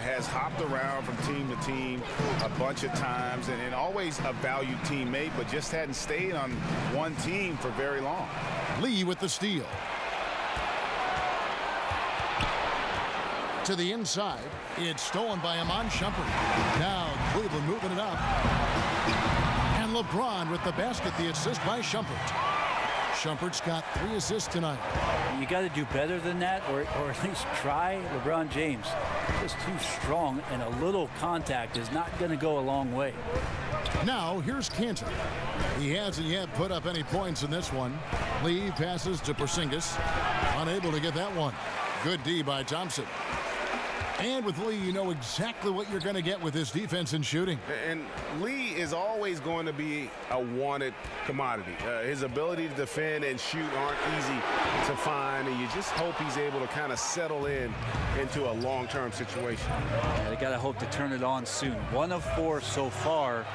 has hopped around from team to team a bunch of times and always a valued teammate, but just hadn't stayed on one team for very long. Lee with the steal. To the inside. It's stolen by Iman Shumpert. Now Cleveland moving it up. And LeBron with the basket, the assist by Shumpert. Shumpert's got 3 assists tonight. You got to do better than that, or at least try. LeBron James just too strong, and a little contact is not going to go a long way. Now here's Cantor. He hasn't yet put up any points in this one. Lee passes to Porzingis. Unable to get that one. Good D by Thompson. And with Lee, you know exactly what you're going to get with his defense and shooting. And Lee is always going to be a wanted commodity. His ability to defend and shoot aren't easy to find, and you just hope he's able to kind of settle into a long-term situation. Yeah, they got to hope to turn it on soon. 1 of 4 so far.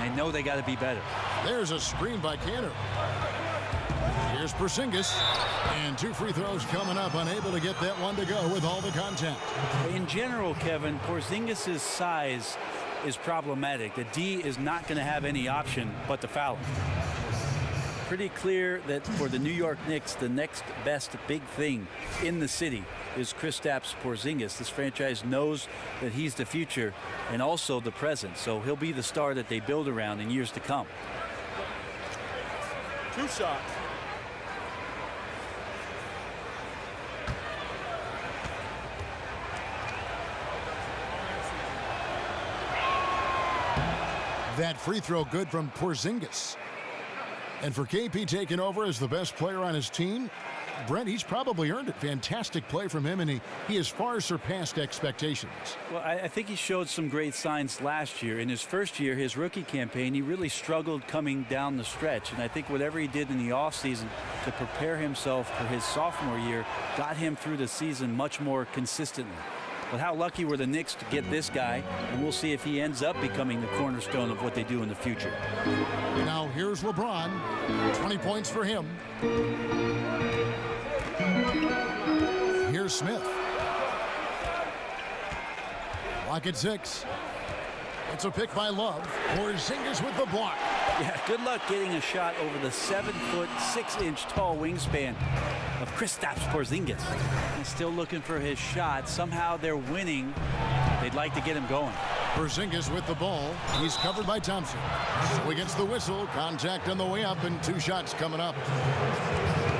They know they got to be better. There's a screen by Cantor. Here's Porzingis, and 2 free throws coming up, unable to get that one to go with all the contact. In general, Kevin, Porzingis' size is problematic. The D is not going to have any option but to foul him. Pretty clear that for the New York Knicks, the next best big thing in the city is Kristaps Porzingis. This franchise knows that he's the future and also the present, so he'll be the star that they build around in years to come. 2 shots. That free throw good from Porzingis. And for KP taking over as the best player on his team, Brent, he's probably earned it. Fantastic play from him, and he has far surpassed expectations. Well, I think he showed some great signs last year. In his first year, his rookie campaign, he really struggled coming down the stretch. And I think whatever he did in the offseason to prepare himself for his sophomore year got him through the season much more consistently. But how lucky were the Knicks to get this guy, and we'll see if he ends up becoming the cornerstone of what they do in the future. Now here's LeBron. 20 points for him. Here's Smith. Lock at 6. It's a pick by Love. Porzingis with the block. Yeah, good luck getting a shot over the 7-foot, 6-inch tall wingspan of Kristaps Porzingis. He's still looking for his shot. Somehow they're winning. They'd like to get him going. Porzingis with the ball. He's covered by Thompson. So he gets the whistle. Contact on the way up, and 2 shots coming up.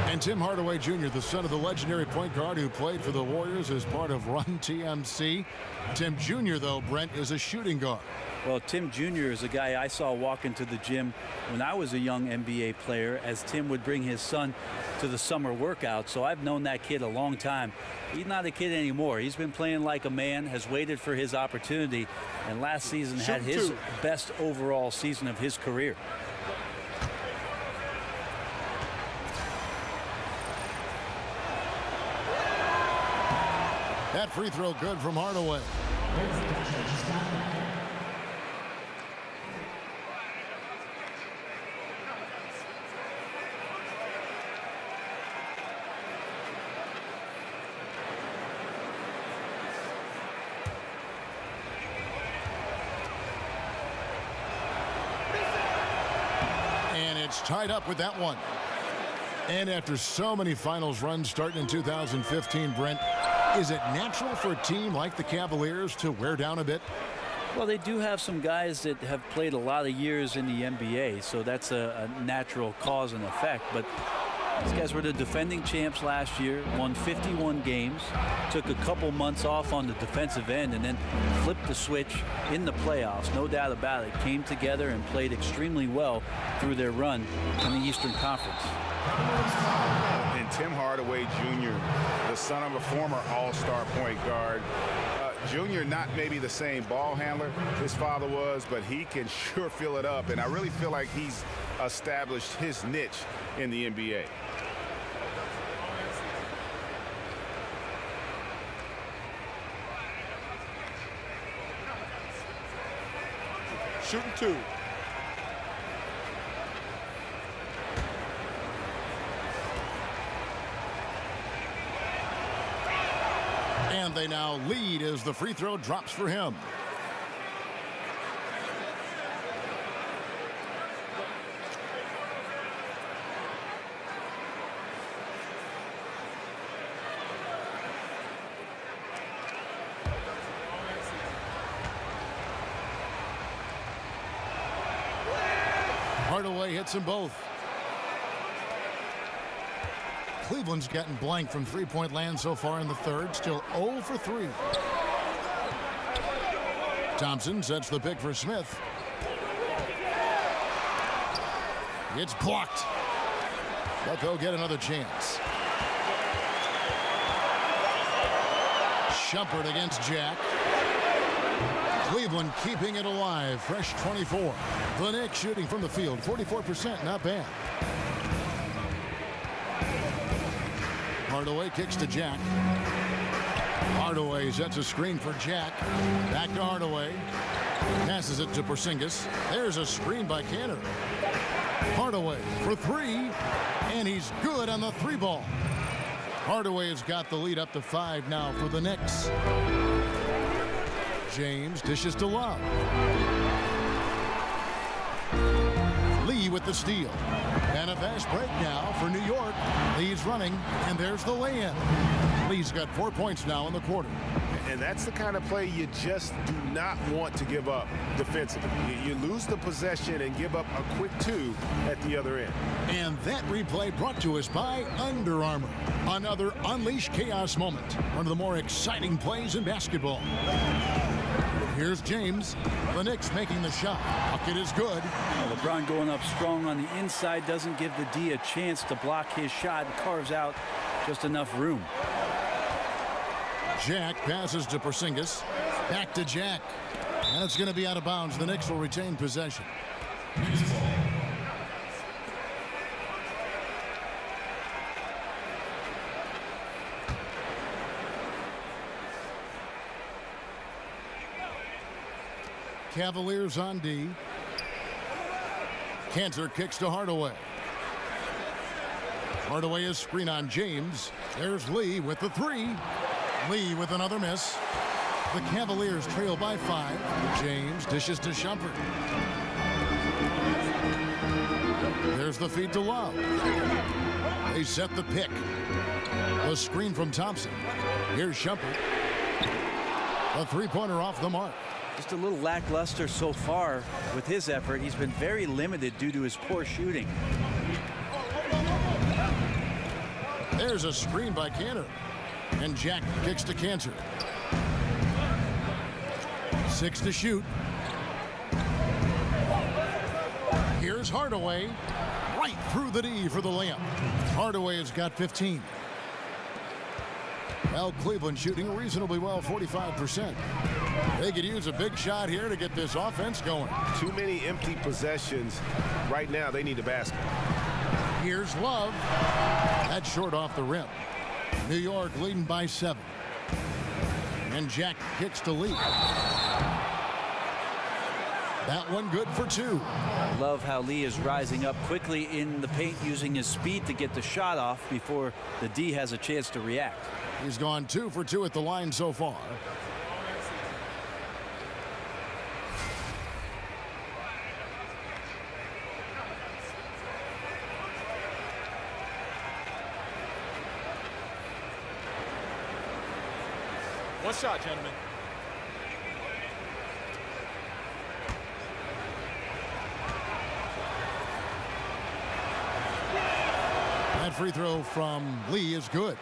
And Tim Hardaway Jr., the son of the legendary point guard who played for the Warriors as part of Run TMC. Tim Jr., though, Brent, is a shooting guard. Well, Tim Jr. is a guy I saw walk into the gym when I was a young NBA player, as Tim would bring his son to the summer workout. So I've known that kid a long time. He's not a kid anymore. He's been playing like a man, has waited for his opportunity, and last season had his best overall season of his career. That free throw good from Hardaway. And it's tied up with that one. And after so many finals runs starting in 2015, Brent, is it natural for a team like the Cavaliers to wear down a bit? Well, they do have some guys that have played a lot of years in the NBA, so that's a natural cause and effect. But these guys were the defending champs last year, won 51 games, took a couple months off on the defensive end, and then flipped the switch in the playoffs. No doubt about it. Came together and played extremely well through their run in the Eastern Conference. And Tim Hardaway Jr., the son of a former all-star point guard. Junior, not maybe the same ball handler his father was, but he can sure fill it up. And I really feel like he's established his niche in the NBA. Shooting 2. And they now lead as the free throw drops for him. Hardaway hits them both. Cleveland's gotten blank from three-point land so far in the third. Still 0 for 3. Thompson sets the pick for Smith. It's blocked. But they'll get another chance. Shumpert against Jack. Cleveland keeping it alive. Fresh 24. The Knicks shooting from the field. 44%. Not bad. Hardaway kicks to Jack. Hardaway sets a screen for Jack. Back to Hardaway. Passes it to Porzingis. There's a screen by Cantor. Hardaway for 3. And he's good on the 3-ball. Hardaway has got the lead up to 5 now for the Knicks. James dishes to Love. Lee with the steal. And a fast break now for New York. Lee's running, and there's the lay-in. Lee's got 4 points now in the quarter. And that's the kind of play you just do not want to give up defensively. You lose the possession and give up a quick 2 at the other end. And that replay brought to us by Under Armour. Another Unleash Chaos moment. One of the more exciting plays in basketball. Here's James. The Knicks making the shot. Bucket is good. LeBron going up strong on the inside doesn't give the D a chance to block his shot and carves out just enough room. Jack passes to Porzingis. Back to Jack. And it's going to be out of bounds. The Knicks will retain possession. Cavaliers on D. Cantor kicks to Hardaway. Hardaway is screen on James. There's Lee with the 3. Lee with another miss. The Cavaliers trail by 5. James dishes to Shumpert. There's the feed to Love. They set the pick. The screen from Thompson. Here's Shumpert. A 3-pointer off the mark. Just a little lackluster so far with his effort. He's been very limited due to his poor shooting. There's a screen by Cantor. And Jack kicks to Cantor. 6 to shoot. Here's Hardaway. Right through the D for the layup. Hardaway has got 15. Well, Cleveland shooting reasonably well, 45%. They could use a big shot here to get this offense going. Too many empty possessions. Right now, they need a basket. Here's Love. That's short off the rim. New York leading by 7. And Jack kicks to Lee. That one good for 2. Love how Lee is rising up quickly in the paint, using his speed to get the shot off before the D has a chance to react. He's gone 2 for 2 at the line so far. One shot, gentlemen. That free throw from Lee is good.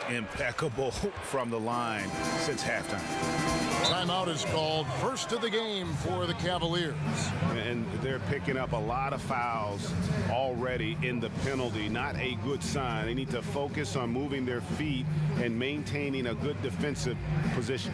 Impeccable from the line since halftime. Timeout is called. First of the game for the Cavaliers. And they're picking up a lot of fouls already in the penalty. Not a good sign. They need to focus on moving their feet and maintaining a good defensive position.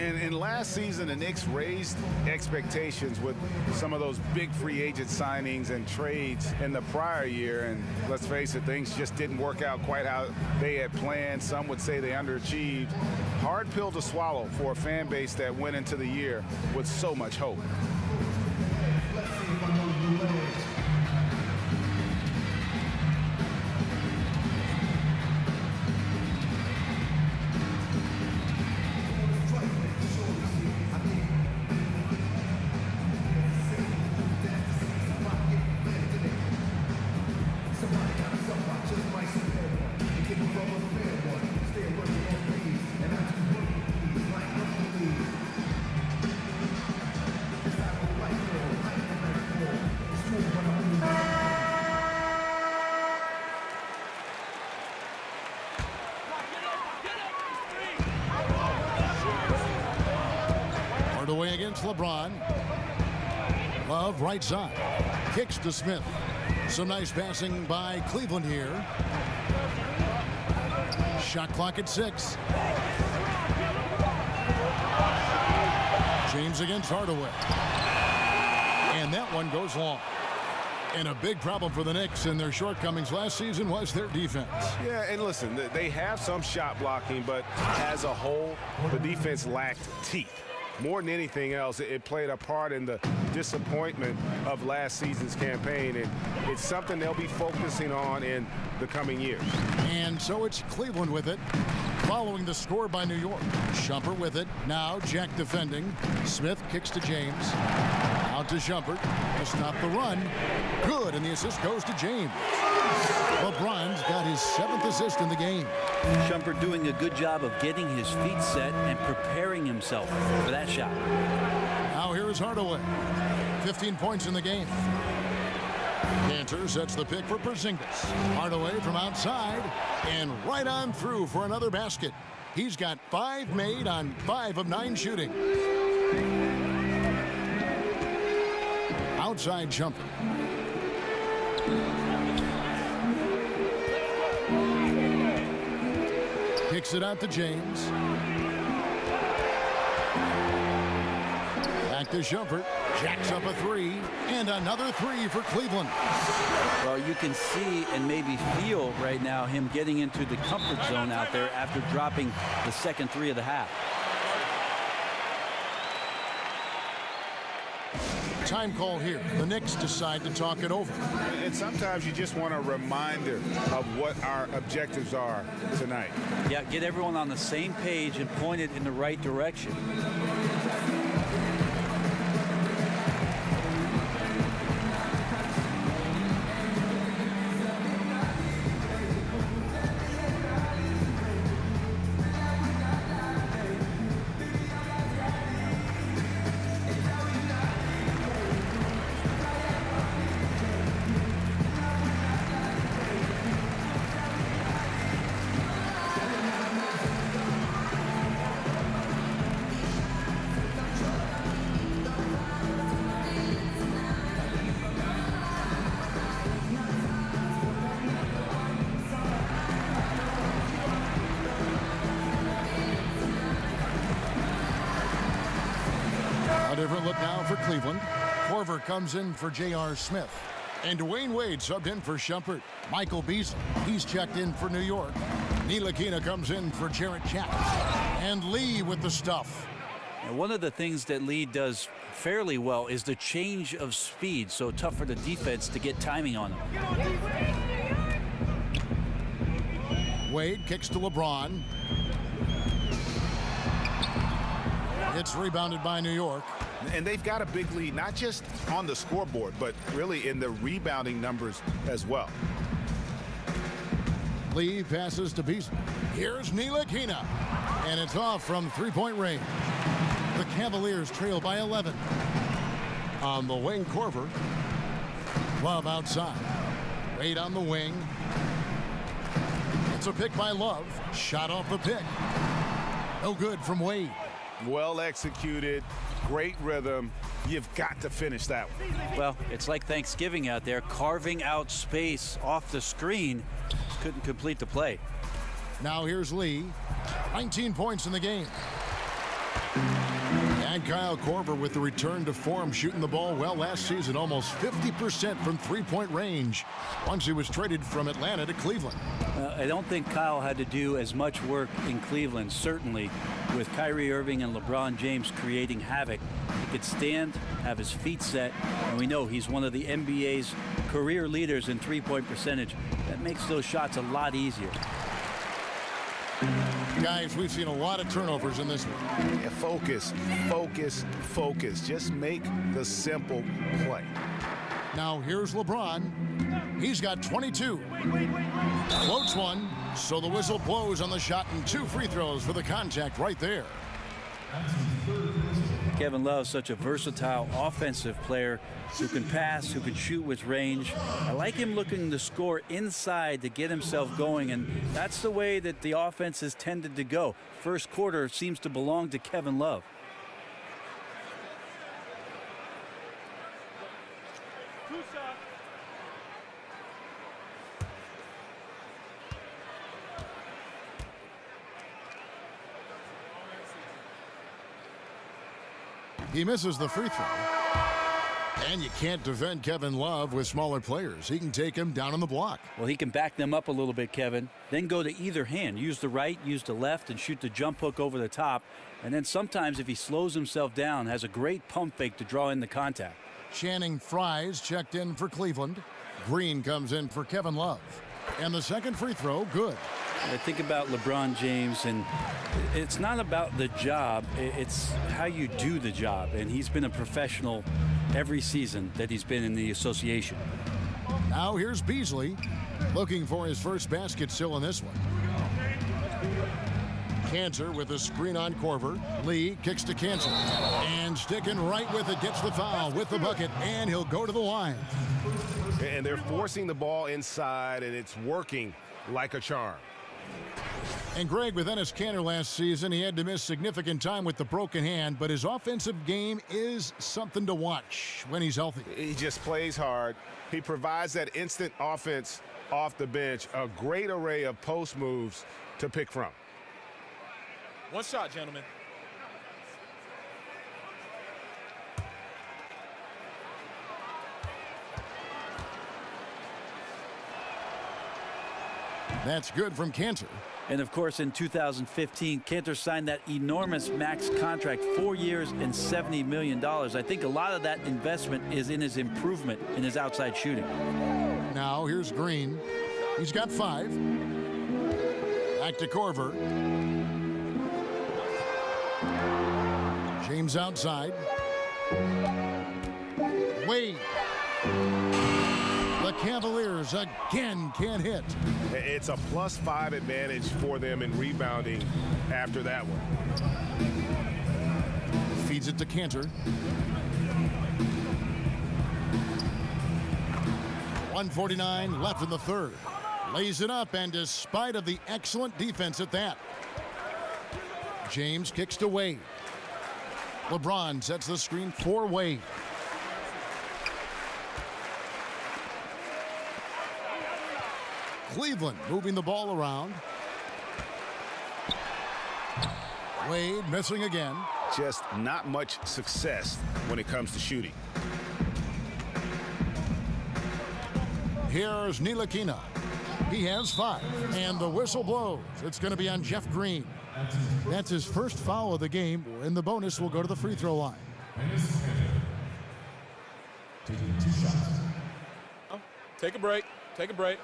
And last season, the Knicks raised expectations with some of those big free agent signings and trades in the prior year. And let's face it, things just didn't work out quite how they had planned. Some would say they underachieved. Hard pill to swallow for a fan base that went into the year with so much hope. Away against LeBron. Love right side. Kicks to Smith. Some nice passing by Cleveland here. Shot clock at 6. James against Hardaway. And that one goes long. And a big problem for the Knicks and their shortcomings last season was their defense. Yeah, and listen, they have some shot blocking, but as a whole, the defense lacked teeth. More than anything else, it played a part in the disappointment of last season's campaign, and it's something they'll be focusing on in the coming years. And so it's Cleveland with it, following the score by New York. Shumpert with it. Now Jack defending. Smith kicks to James. Out to Shumpert to stop the run. Good, and the assist goes to James. LeBron's got his 7th assist in the game. Shumpert doing a good job of getting his feet set and preparing himself for that shot. Now here is Hardaway. 15 points in the game. Cantor sets the pick for Porzingis. Hardaway from outside and right on through for another basket. He's got 5 made on 5 of 9 shooting. Outside Shumpert. Kicks it out to James. Back to Shumpert. Jacks up a 3. And another 3 for Cleveland. Well, you can see and maybe feel right now him getting into the comfort zone out there after dropping the second 3 of the half. Time call here. The Knicks decide to talk it over. And sometimes you just want a reminder of what our objectives are tonight. Yeah, get everyone on the same page and point it in the right direction. Different look now for Cleveland. Korver comes in for J.R. Smith. And Dwayne Wade subbed in for Shumpert. Michael Beasley, he's checked in for New York. Ntilikina comes in for Jarrett Jack. And Lee with the stuff. And one of the things that Lee does fairly well is the change of speed, so tough for the defense to get timing on him. Wade kicks to LeBron. It's rebounded by New York. And they've got a big lead, not just on the scoreboard, but really in the rebounding numbers as well. Lee passes to Beasley. Here's Ntilikina. And it's off from three-point range. The Cavaliers trail by 11. On the wing, Korver. Love outside. Wade on the wing. It's a pick by Love. Shot off the pick. No good from Wade. Well executed, great rhythm. You've got to finish that one. Well, it's like Thanksgiving out there, carving out space off the screen. Just couldn't complete the play. Now here's Lee. 19 points in the game. And Kyle Korver with the return to form, shooting the ball well last season, almost 50% from three-point range once he was traded from Atlanta to Cleveland. I don't think Kyle had to do as much work in Cleveland, certainly, with Kyrie Irving and LeBron James creating havoc. He could stand, have his feet set, and we know he's one of the NBA's career leaders in three-point percentage. That makes those shots a lot easier. Guys, we've seen a lot of turnovers in this one. Yeah, focus, focus, focus. Just make the simple play. Now here's LeBron. He's got 22. Floats one, so the whistle blows on the shot, and 2 free throws for the contact right there. Kevin Love, such a versatile offensive player who can pass, who can shoot with range. I like him looking to score inside to get himself going, and that's the way that the offense has tended to go. First quarter seems to belong to Kevin Love. He misses the free throw. And you can't defend Kevin Love with smaller players. He can take him down on the block. Well, he can back them up a little bit, Kevin. Then go to either hand. Use the right, use the left, and shoot the jump hook over the top. And then sometimes if he slows himself down, has a great pump fake to draw in the contact. Channing Frye's checked in for Cleveland. Green comes in for Kevin Love. And the second free throw, good. I think about LeBron James, and it's not about the job, it's how you do the job. And he's been a professional every season that he's been in the association. Now here's Beasley, looking for his first basket still in this one. Cantor with a screen on Korver. Lee kicks to Cantor. And sticking right with it, gets the foul with the bucket, and he'll go to the line. And they're forcing the ball inside, and it's working like a charm. And Greg, with Enes Kanter last season, he had to miss significant time with the broken hand, but his offensive game is something to watch when he's healthy. He just plays hard. He provides that instant offense off the bench, a great array of post moves to pick from. One shot, gentlemen. That's good from Cantor. And of course, in 2015, Cantor signed that enormous max contract, 4 years and $70 million. I think a lot of that investment is in his improvement in his outside shooting. Now here's Green. He's got 5. Back to Korver. James outside. Wade. The Cavaliers again can't hit. It's a +5 advantage for them in rebounding after that one. Feeds it to Cantor. 1:49 left in the third. Lays it up, and despite of the excellent defense at that, James kicks to Wade. LeBron sets the screen for Wade. Cleveland moving the ball around. Wade missing again. Just not much success when it comes to shooting. Here's Ntilikina. He has 5, and the whistle blows. It's going to be on Jeff Green. That's his first foul of the game, and the bonus will go to the free throw line. Take a break. Take a break.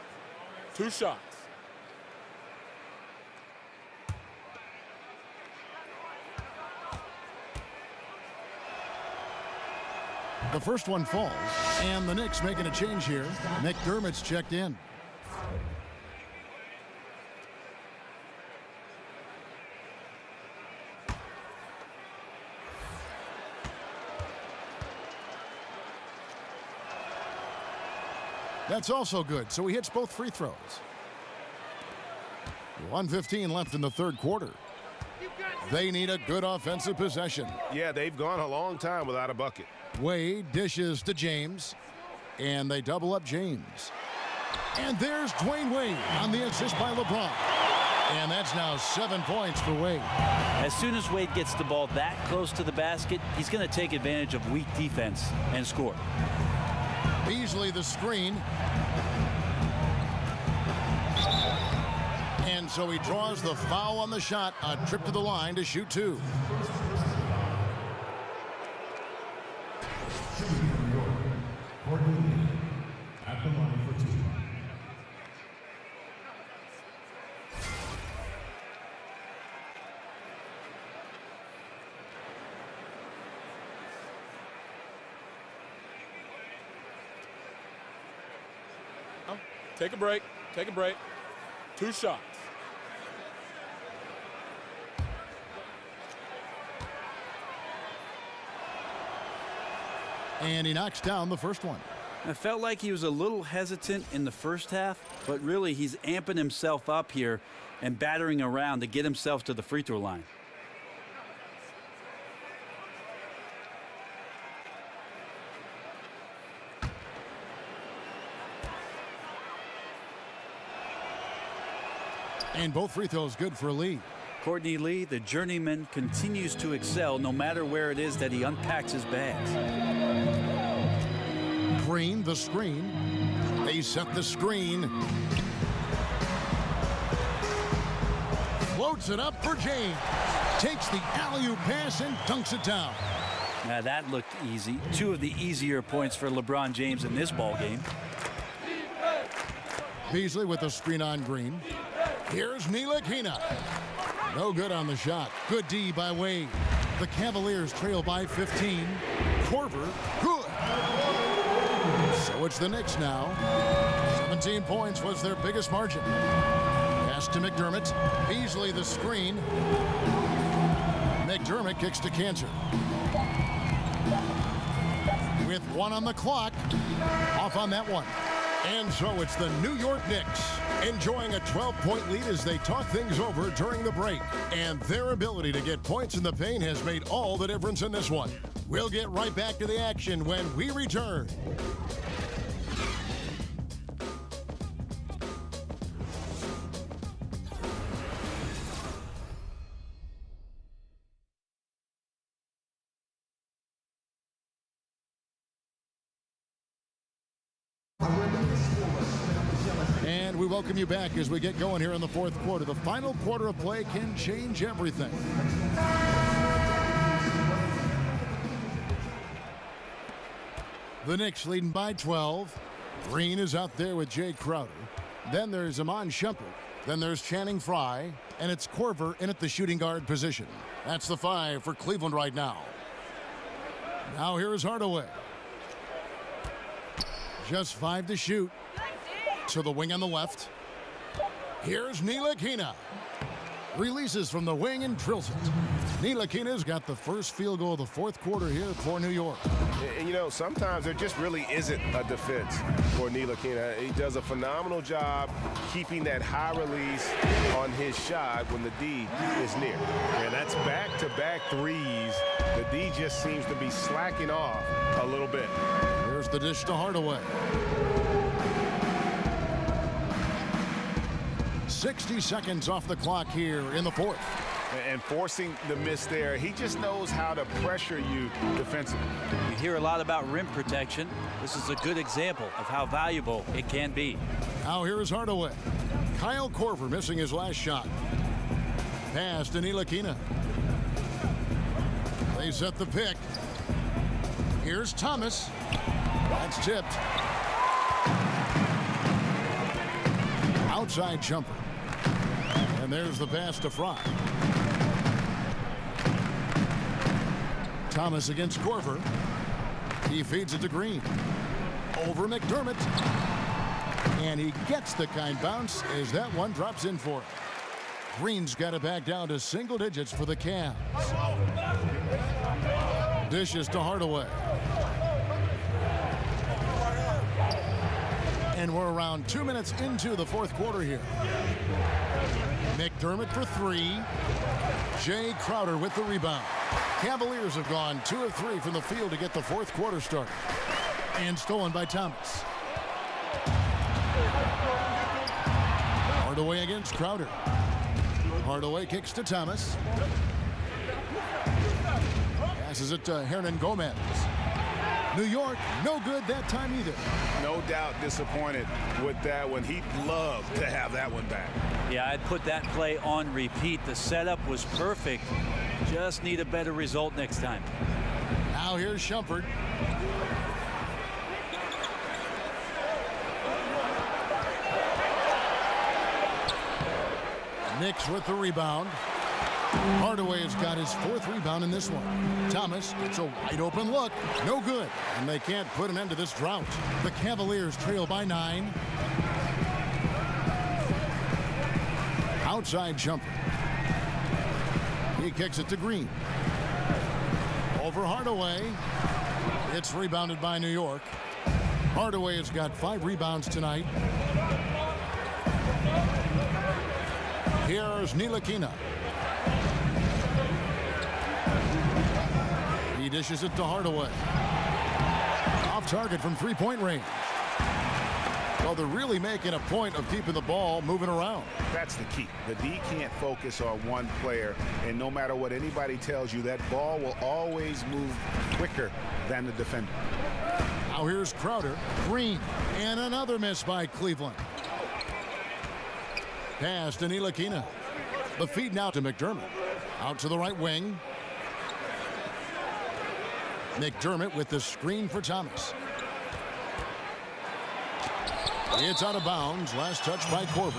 2 shots. The first one falls, and the Knicks making a change here. McDermott's checked in. That's also good, so he hits both free throws. 1:15 left in the third quarter. They need a good offensive possession. Yeah, they've gone a long time without a bucket. Wade dishes to James, and they double up James. And there's Dwayne Wade on the assist by LeBron. And that's now 7 points for Wade. As soon as Wade gets the ball that close to the basket, he's going to take advantage of weak defense and score. Beasley the screen. And so he draws the foul on the shot. A trip to the line to shoot 2. At the line for 2. Take a break. Take a break. 2 shots. And he knocks down the first one. I felt like he was a little hesitant in the first half, but really he's amping himself up here and battering around to get himself to the free throw line. And both free throws good for Lee. Courtney Lee, the journeyman, continues to excel no matter where it is that he unpacks his bags. Green the screen. They set the screen. Floats it up for James. Takes the alley-oop pass and dunks it down. Now that looked easy. 2 of the easier points for LeBron James in this ball game. Beasley with the screen on Green. Here's Ntilikina. No good on the shot. Good D by Wade. The Cavaliers trail by 15. Korver, good. So it's the Knicks now. 17 points was their biggest margin. Pass to McDermott. Beasley the screen. McDermott kicks to Cancer. With 1 on the clock. Off on that one. And so it's the New York Knicks enjoying a 12-point lead as they talk things over during the break. And their ability to get points in the paint has made all the difference in this one. We'll get right back to the action when we return. And we welcome you back as we get going here in the fourth quarter. The final quarter of play can change everything. The Knicks leading by 12. Green is out there with Jay Crowder. Then there's Iman Shumpert. Then there's Channing Frye. And it's Korver in at the shooting guard position. That's the 5 for Cleveland right now. Now here's Hardaway. Just 5 to shoot. To the wing on the left. Here's Ntilikina. Releases from the wing and drills it. Ntilikina's got the first field goal of the fourth quarter here for New York. And you know, sometimes there just really isn't a defense for Ntilikina. He does a phenomenal job keeping that high release on his shot when the D is near. And that's back-to-back threes. The D just seems to be slacking off a little bit. Here's the dish to Hardaway. 60 seconds off the clock here in the fourth. And forcing the miss there, he just knows how to pressure you defensively. You hear a lot about rim protection. This is a good example of how valuable it can be. Now here's Hardaway. Kyle Korver missing his last shot. Pass to Ntilikina. They set the pick. Here's Thomas. That's tipped. Outside jumper. And there's the pass to Frye. Thomas against Korver. He feeds it to Green. Over McDermott. And he gets the kind bounce as that one drops in for him. Green's got it back down to single digits for the Cavs. Dishes to Hardaway. And we're around 2 minutes into the fourth quarter here. McDermott for 3. Jay Crowder with the rebound. Cavaliers have gone 2 of 3 from the field to get the fourth quarter started. And stolen by Thomas. Hardaway against Crowder. Hardaway kicks to Thomas. Passes it to Hernan Gomez. New York, no good that time either. No doubt disappointed with that one. He'd love to have that one back. Yeah, I'd put that play on repeat. The setup was perfect. Just need a better result next time. Now here's Shumpert. Knicks with the rebound. Hardaway has got his 4th rebound in this one. Thomas gets a wide open look. No good. And they can't put an end to this drought. The Cavaliers trail by 9. Outside Shumpert. He kicks it to Green. Over Hardaway. It's rebounded by New York. Hardaway has got 5 rebounds tonight. Here's Ntilikina. He dishes it to Hardaway. Off target from 3-point range. Well, they're really making a point of keeping the ball moving around. That's the key. The D can't focus on one player, and no matter what anybody tells you, that ball will always move quicker than the defender. Now here's Crowder. Green. And another miss by Cleveland. Pass to Ntilikina. The feed now to McDermott. Out to the right wing. McDermott with the screen for Thomas. It's out of bounds. Last touch by Korver.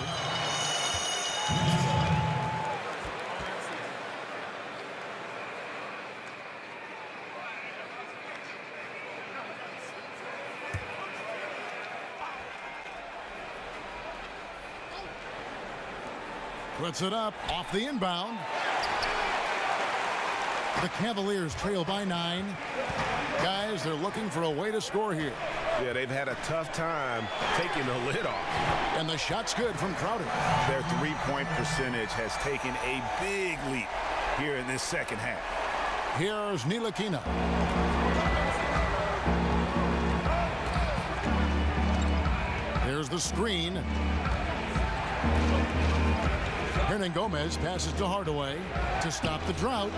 Puts it up off the inbound. The Cavaliers trail by 9. Guys, they're looking for a way to score here. Yeah, they've had a tough time taking the lid off. And the shot's good from Crowder. Their 3-point percentage has taken a big leap here in this second half. Here's Ntilikina. Here's the screen. Hernan Gomez passes to Hardaway to stop the drought.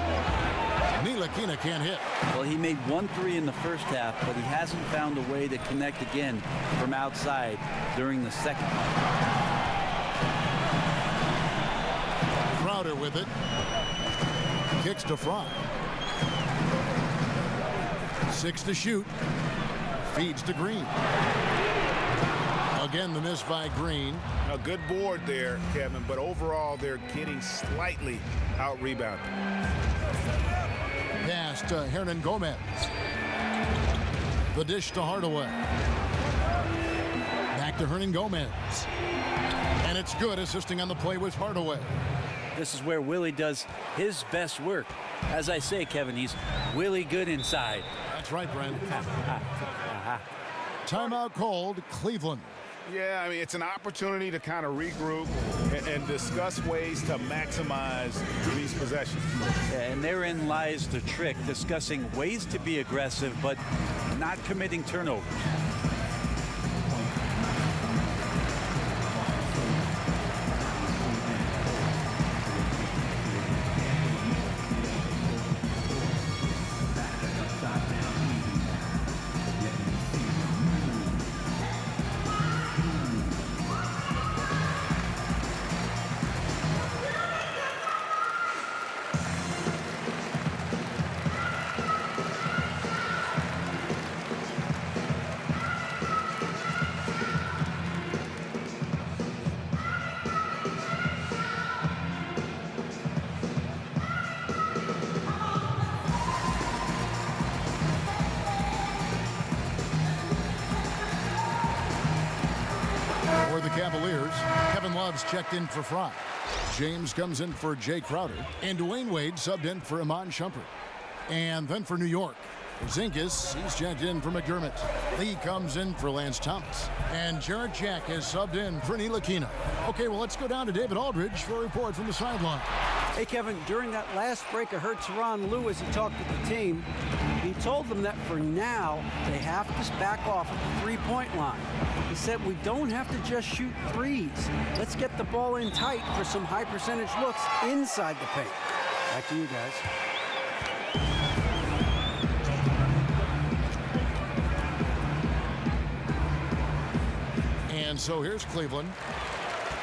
Ntilikina can't hit. Well, he made 1 3 in the first half, but he hasn't found a way to connect again from outside during the second half. Crowder with it. Kicks to Fry. 6 to shoot. Feeds to Green. Again, the miss by Green. A good board there, Kevin, but overall they're getting slightly out-rebounded. Pass to Hernan Gomez. The dish to Hardaway. Back to Hernan Gomez. And it's good. Assisting on the play with Hardaway. This is where Willie does his best work. As I say, Kevin, he's Willie good inside. That's right, Brent. Timeout called, Cleveland. Yeah, I mean, it's an opportunity to kind of regroup and discuss ways to maximize these possessions. And therein lies the trick, discussing ways to be aggressive, but not committing turnovers. Cavaliers, Kevin Love's checked in for Fry. James comes in for Jay Crowder. And Dwayne Wade subbed in for Iman Shumpert. And then for New York, Zinkis, he's checked in for McDermott. Lee comes in for Lance Thomas. And Jarrett Jack has subbed in for Ntilikina. Okay, well, let's go down to David Aldridge for a report from the sideline. Hey, Kevin, during that last break, I heard Tyronn Lue as he talked with the team. He told them that for now, they have Davis back off at the three-point line. He said, we don't have to just shoot threes. Let's get the ball in tight for some high-percentage looks inside the paint. Back to you guys. And so here's Cleveland.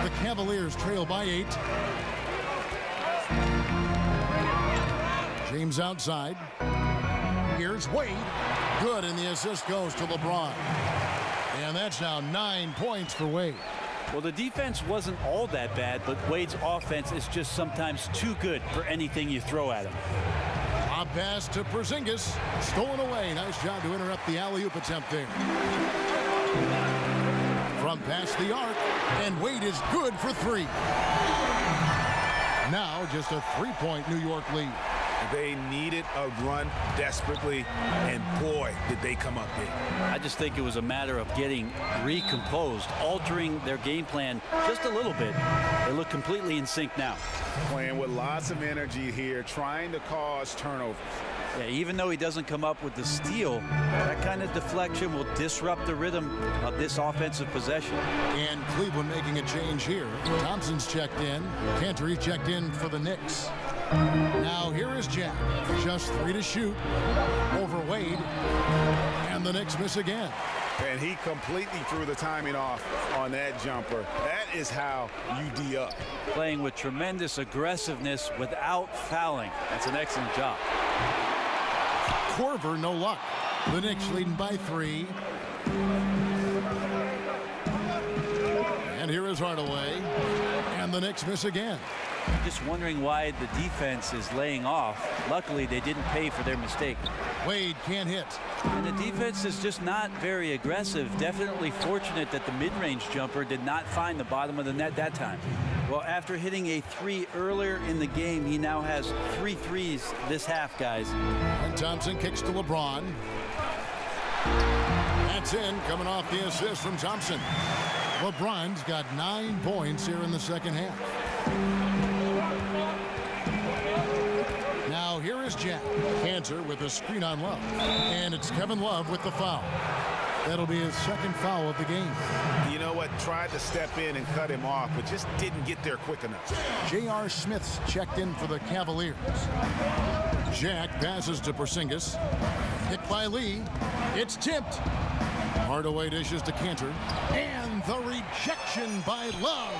The Cavaliers trail by 8. James outside. Here's Wade. Good, and the assist goes to LeBron. And that's now 9 points for Wade. Well, the defense wasn't all that bad, but Wade's offense is just sometimes too good for anything you throw at him. A pass to Porzingis. Stolen away. Nice job to interrupt the alley-oop attempt there. From past the arc, and Wade is good for 3. Now just a 3-point New York lead. They needed a run desperately, and boy, did they come up big. I just think it was a matter of getting recomposed, altering their game plan just a little bit. They look completely in sync now. Playing with lots of energy here, trying to cause turnovers. Yeah, even though he doesn't come up with the steal, that kind of deflection will disrupt the rhythm of this offensive possession. And Cleveland making a change here. Thompson's checked in. Cantor checked in for the Knicks. Now here is Jack. Just 3 to shoot over Wade. And the Knicks miss again. And he completely threw the timing off on that jumper. That is how you D up. Playing with tremendous aggressiveness without fouling. That's an excellent job. Korver, no luck. The Knicks leading by 3. And here is Hardaway. And the Knicks miss again. Just wondering why the defense is laying off. Luckily, they didn't pay for their mistake. Wade can't hit. And the defense is just not very aggressive. Definitely fortunate that the mid-range jumper did not find the bottom of the net that time. Well, after hitting a 3 earlier in the game, he now has 3 threes this half, guys. And Thompson kicks to LeBron. That's in, coming off the assist from Thompson. LeBron's got 9 points here in the second half. Now here is Jack. Cantor with a screen on Love. And it's Kevin Love with the foul. That'll be his second foul of the game. You know what? Tried to step in and cut him off, but just didn't get there quick enough. J.R. Smith's checked in for the Cavaliers. Jack passes to Porzingis. Hit by Lee. It's tipped. Hardaway dishes to Cantor. And the rejection by Love.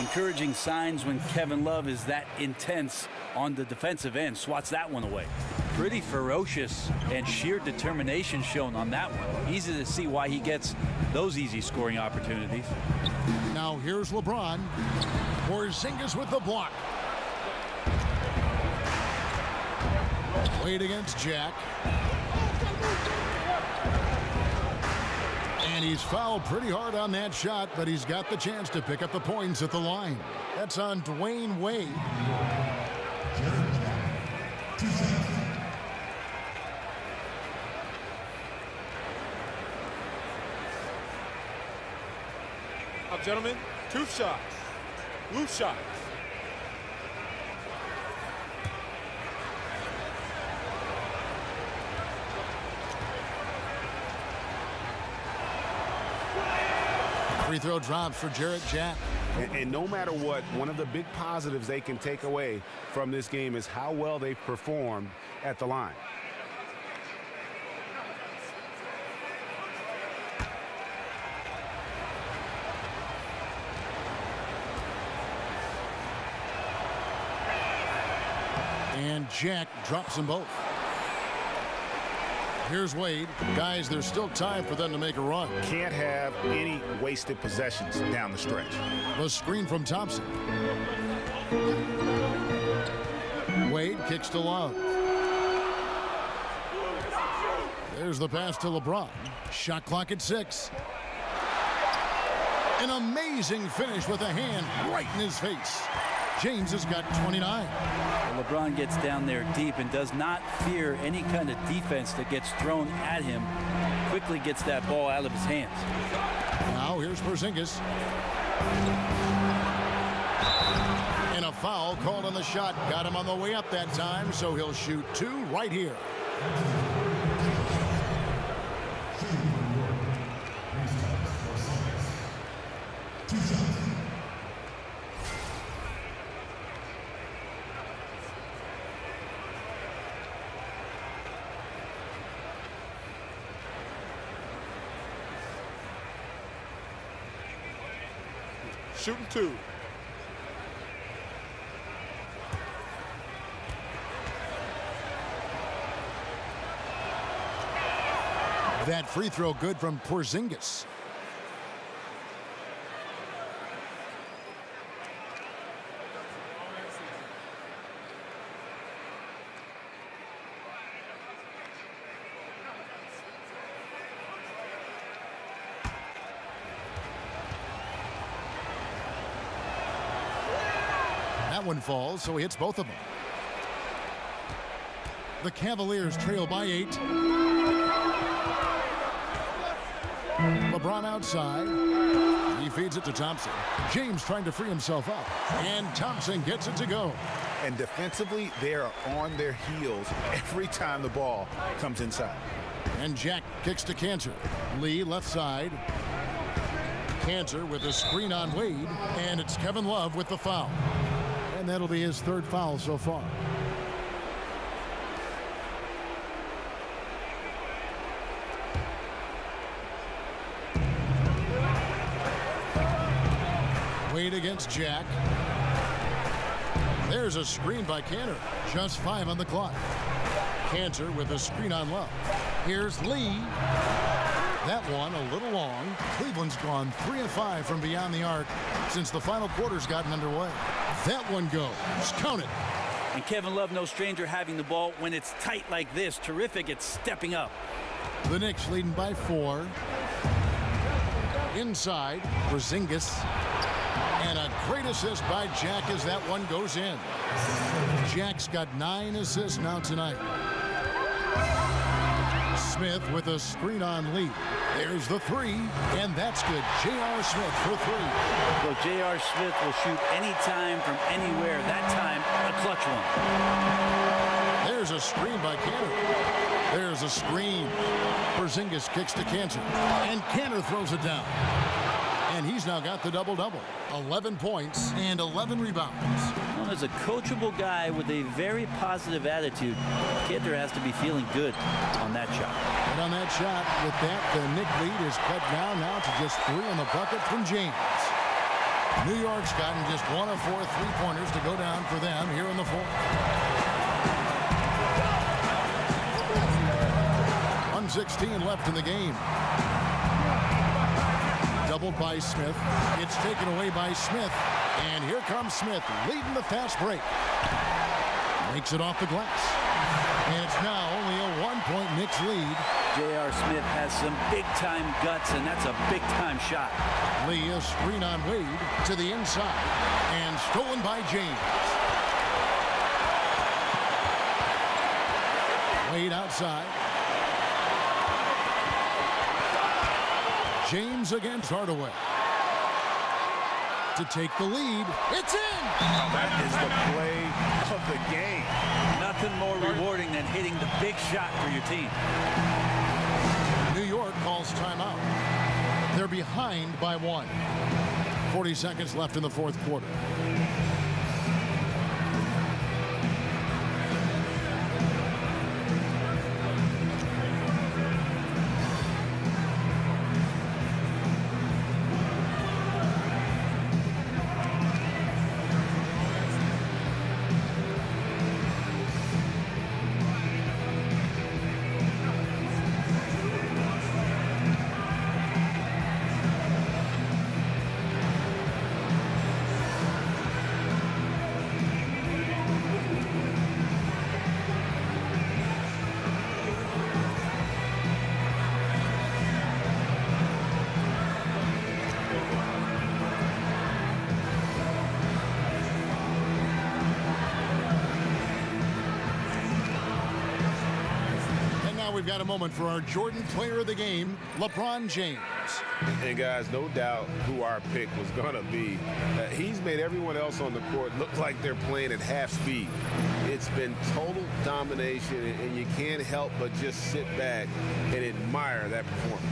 Encouraging signs when Kevin Love is that intense on the defensive end. Swats that one away. Pretty ferocious and sheer determination shown on that one. Easy to see why he gets those easy scoring opportunities. Now here's LeBron. Porzingis with the block. Wade against Jack. And he's fouled pretty hard on that shot, but he's got the chance to pick up the points at the line. That's on Dwayne Wade. Gentlemen, 2 shots. Loose shots. Free throw drops for Jarrett Jack. And no matter what, one of the big positives they can take away from this game is how well they've performed at the line. And Jack drops them both. Here's Wade. Guys, there's still time for them to make a run. Can't have any wasted possessions down the stretch. The screen from Thompson. Wade kicks to Love. There's the pass to LeBron. Shot clock at 6. An amazing finish with a hand right in his face. James has got 29. LeBron gets down there deep and does not fear any kind of defense that gets thrown at him. Quickly gets that ball out of his hands. Now here's Porzingis. And a foul called on the shot. Got him on the way up that time, so he'll shoot 2 right here. shooting 2. That free throw good from Porzingis. That one falls, so he hits both of them. The Cavaliers trail by 8. LeBron outside. He feeds it to Thompson. James trying to free himself up. And Thompson gets it to go. And defensively, they are on their heels every time the ball comes inside. And Jack kicks to Cantor. Lee left side. Cantor with a screen on Wade. And it's Kevin Love with the foul. And that'll be his 3rd foul so far. Wade against Jack. There's a screen by Cantor. Just 5 on the clock. Cantor with a screen on Love. Here's Lee. That one a little long. Cleveland's gone 3 of 5 from beyond the arc since the final quarter's gotten underway. That one goes. Count it. And Kevin Love, no stranger having the ball when it's tight like this. Terrific at stepping up. The Knicks leading by 4. Inside, Porzingis. And a great assist by Jack as that one goes in. Jack's got 9 assists now tonight. Smith with a screen on Lee. There's the 3, and that's good. J.R. Smith for 3. Well, J.R. Smith will shoot anytime from anywhere. That time, a clutch one. There's a screen by Cantor. There's a screen. Porzingis kicks to Cantor. And Cantor throws it down. And he's now got the double-double. 11 points and 11 rebounds. Well, as a coachable guy with a very positive attitude, Cantor has to be feeling good on that shot. And on that shot, with that, the Knick lead is cut down now to just 3 on the bucket from James. New York's gotten just 1 of 4 3-pointers to go down for them here in the 4th. 1:16 left in the game. Doubled by Smith. It's taken away by Smith. And here comes Smith leading the fast break. Makes it off the glass. And it's now only a 1-point Knicks lead. J.R. Smith has some big-time guts, and that's a big-time shot. Lee, a screen on Wade to the inside. And stolen by James. Wade outside. James against Hardaway. To take the lead. It's in! That is the play of the game. Nothing more rewarding than hitting the big shot for your team. New York calls timeout. They're behind by 1. 40 seconds left in the 4th quarter. We've got a moment for our Jordan player of the game, LeBron James. And guys, no doubt who our pick was going to be. He's made everyone else on the court look like they're playing at half speed. It's been total domination, and you can't help but just sit back and admire that performance.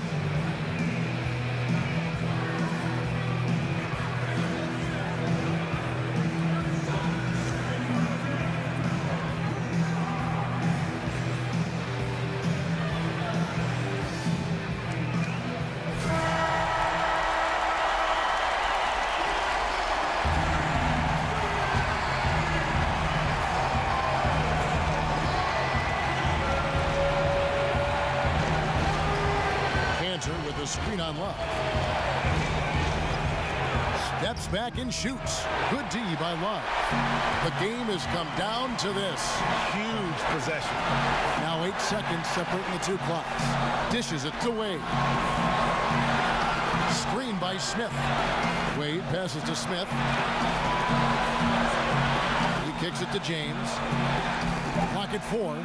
with a screen on Love. Steps back and shoots. Good D by Love. The game has come down to this. Huge possession. Now 8 seconds separating the two clocks. Dishes it to Wade. Screen by Smith. Wade passes to Smith. He kicks it to James. Clock at 4.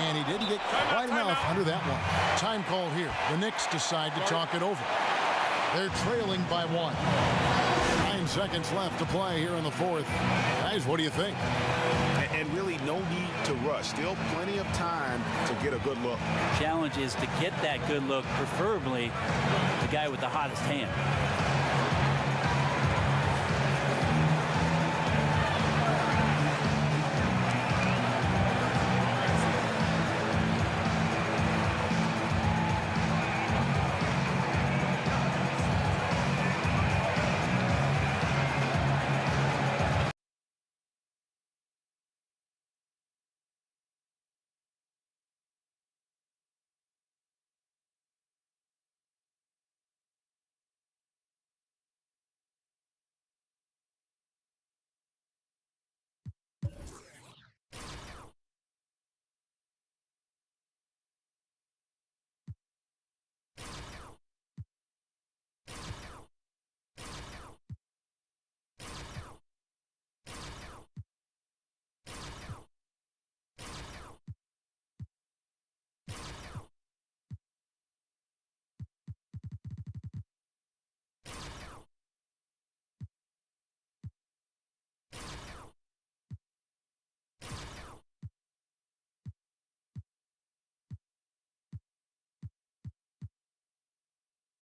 And he didn't get quite enough under that one. Time call here. The Knicks decide to talk it over. They're trailing by 1. 9 seconds left to play here in the fourth. Guys, what do you think? And really no need to rush. Still plenty of time to get a good look. Challenge is to get that good look, preferably the guy with the hottest hand.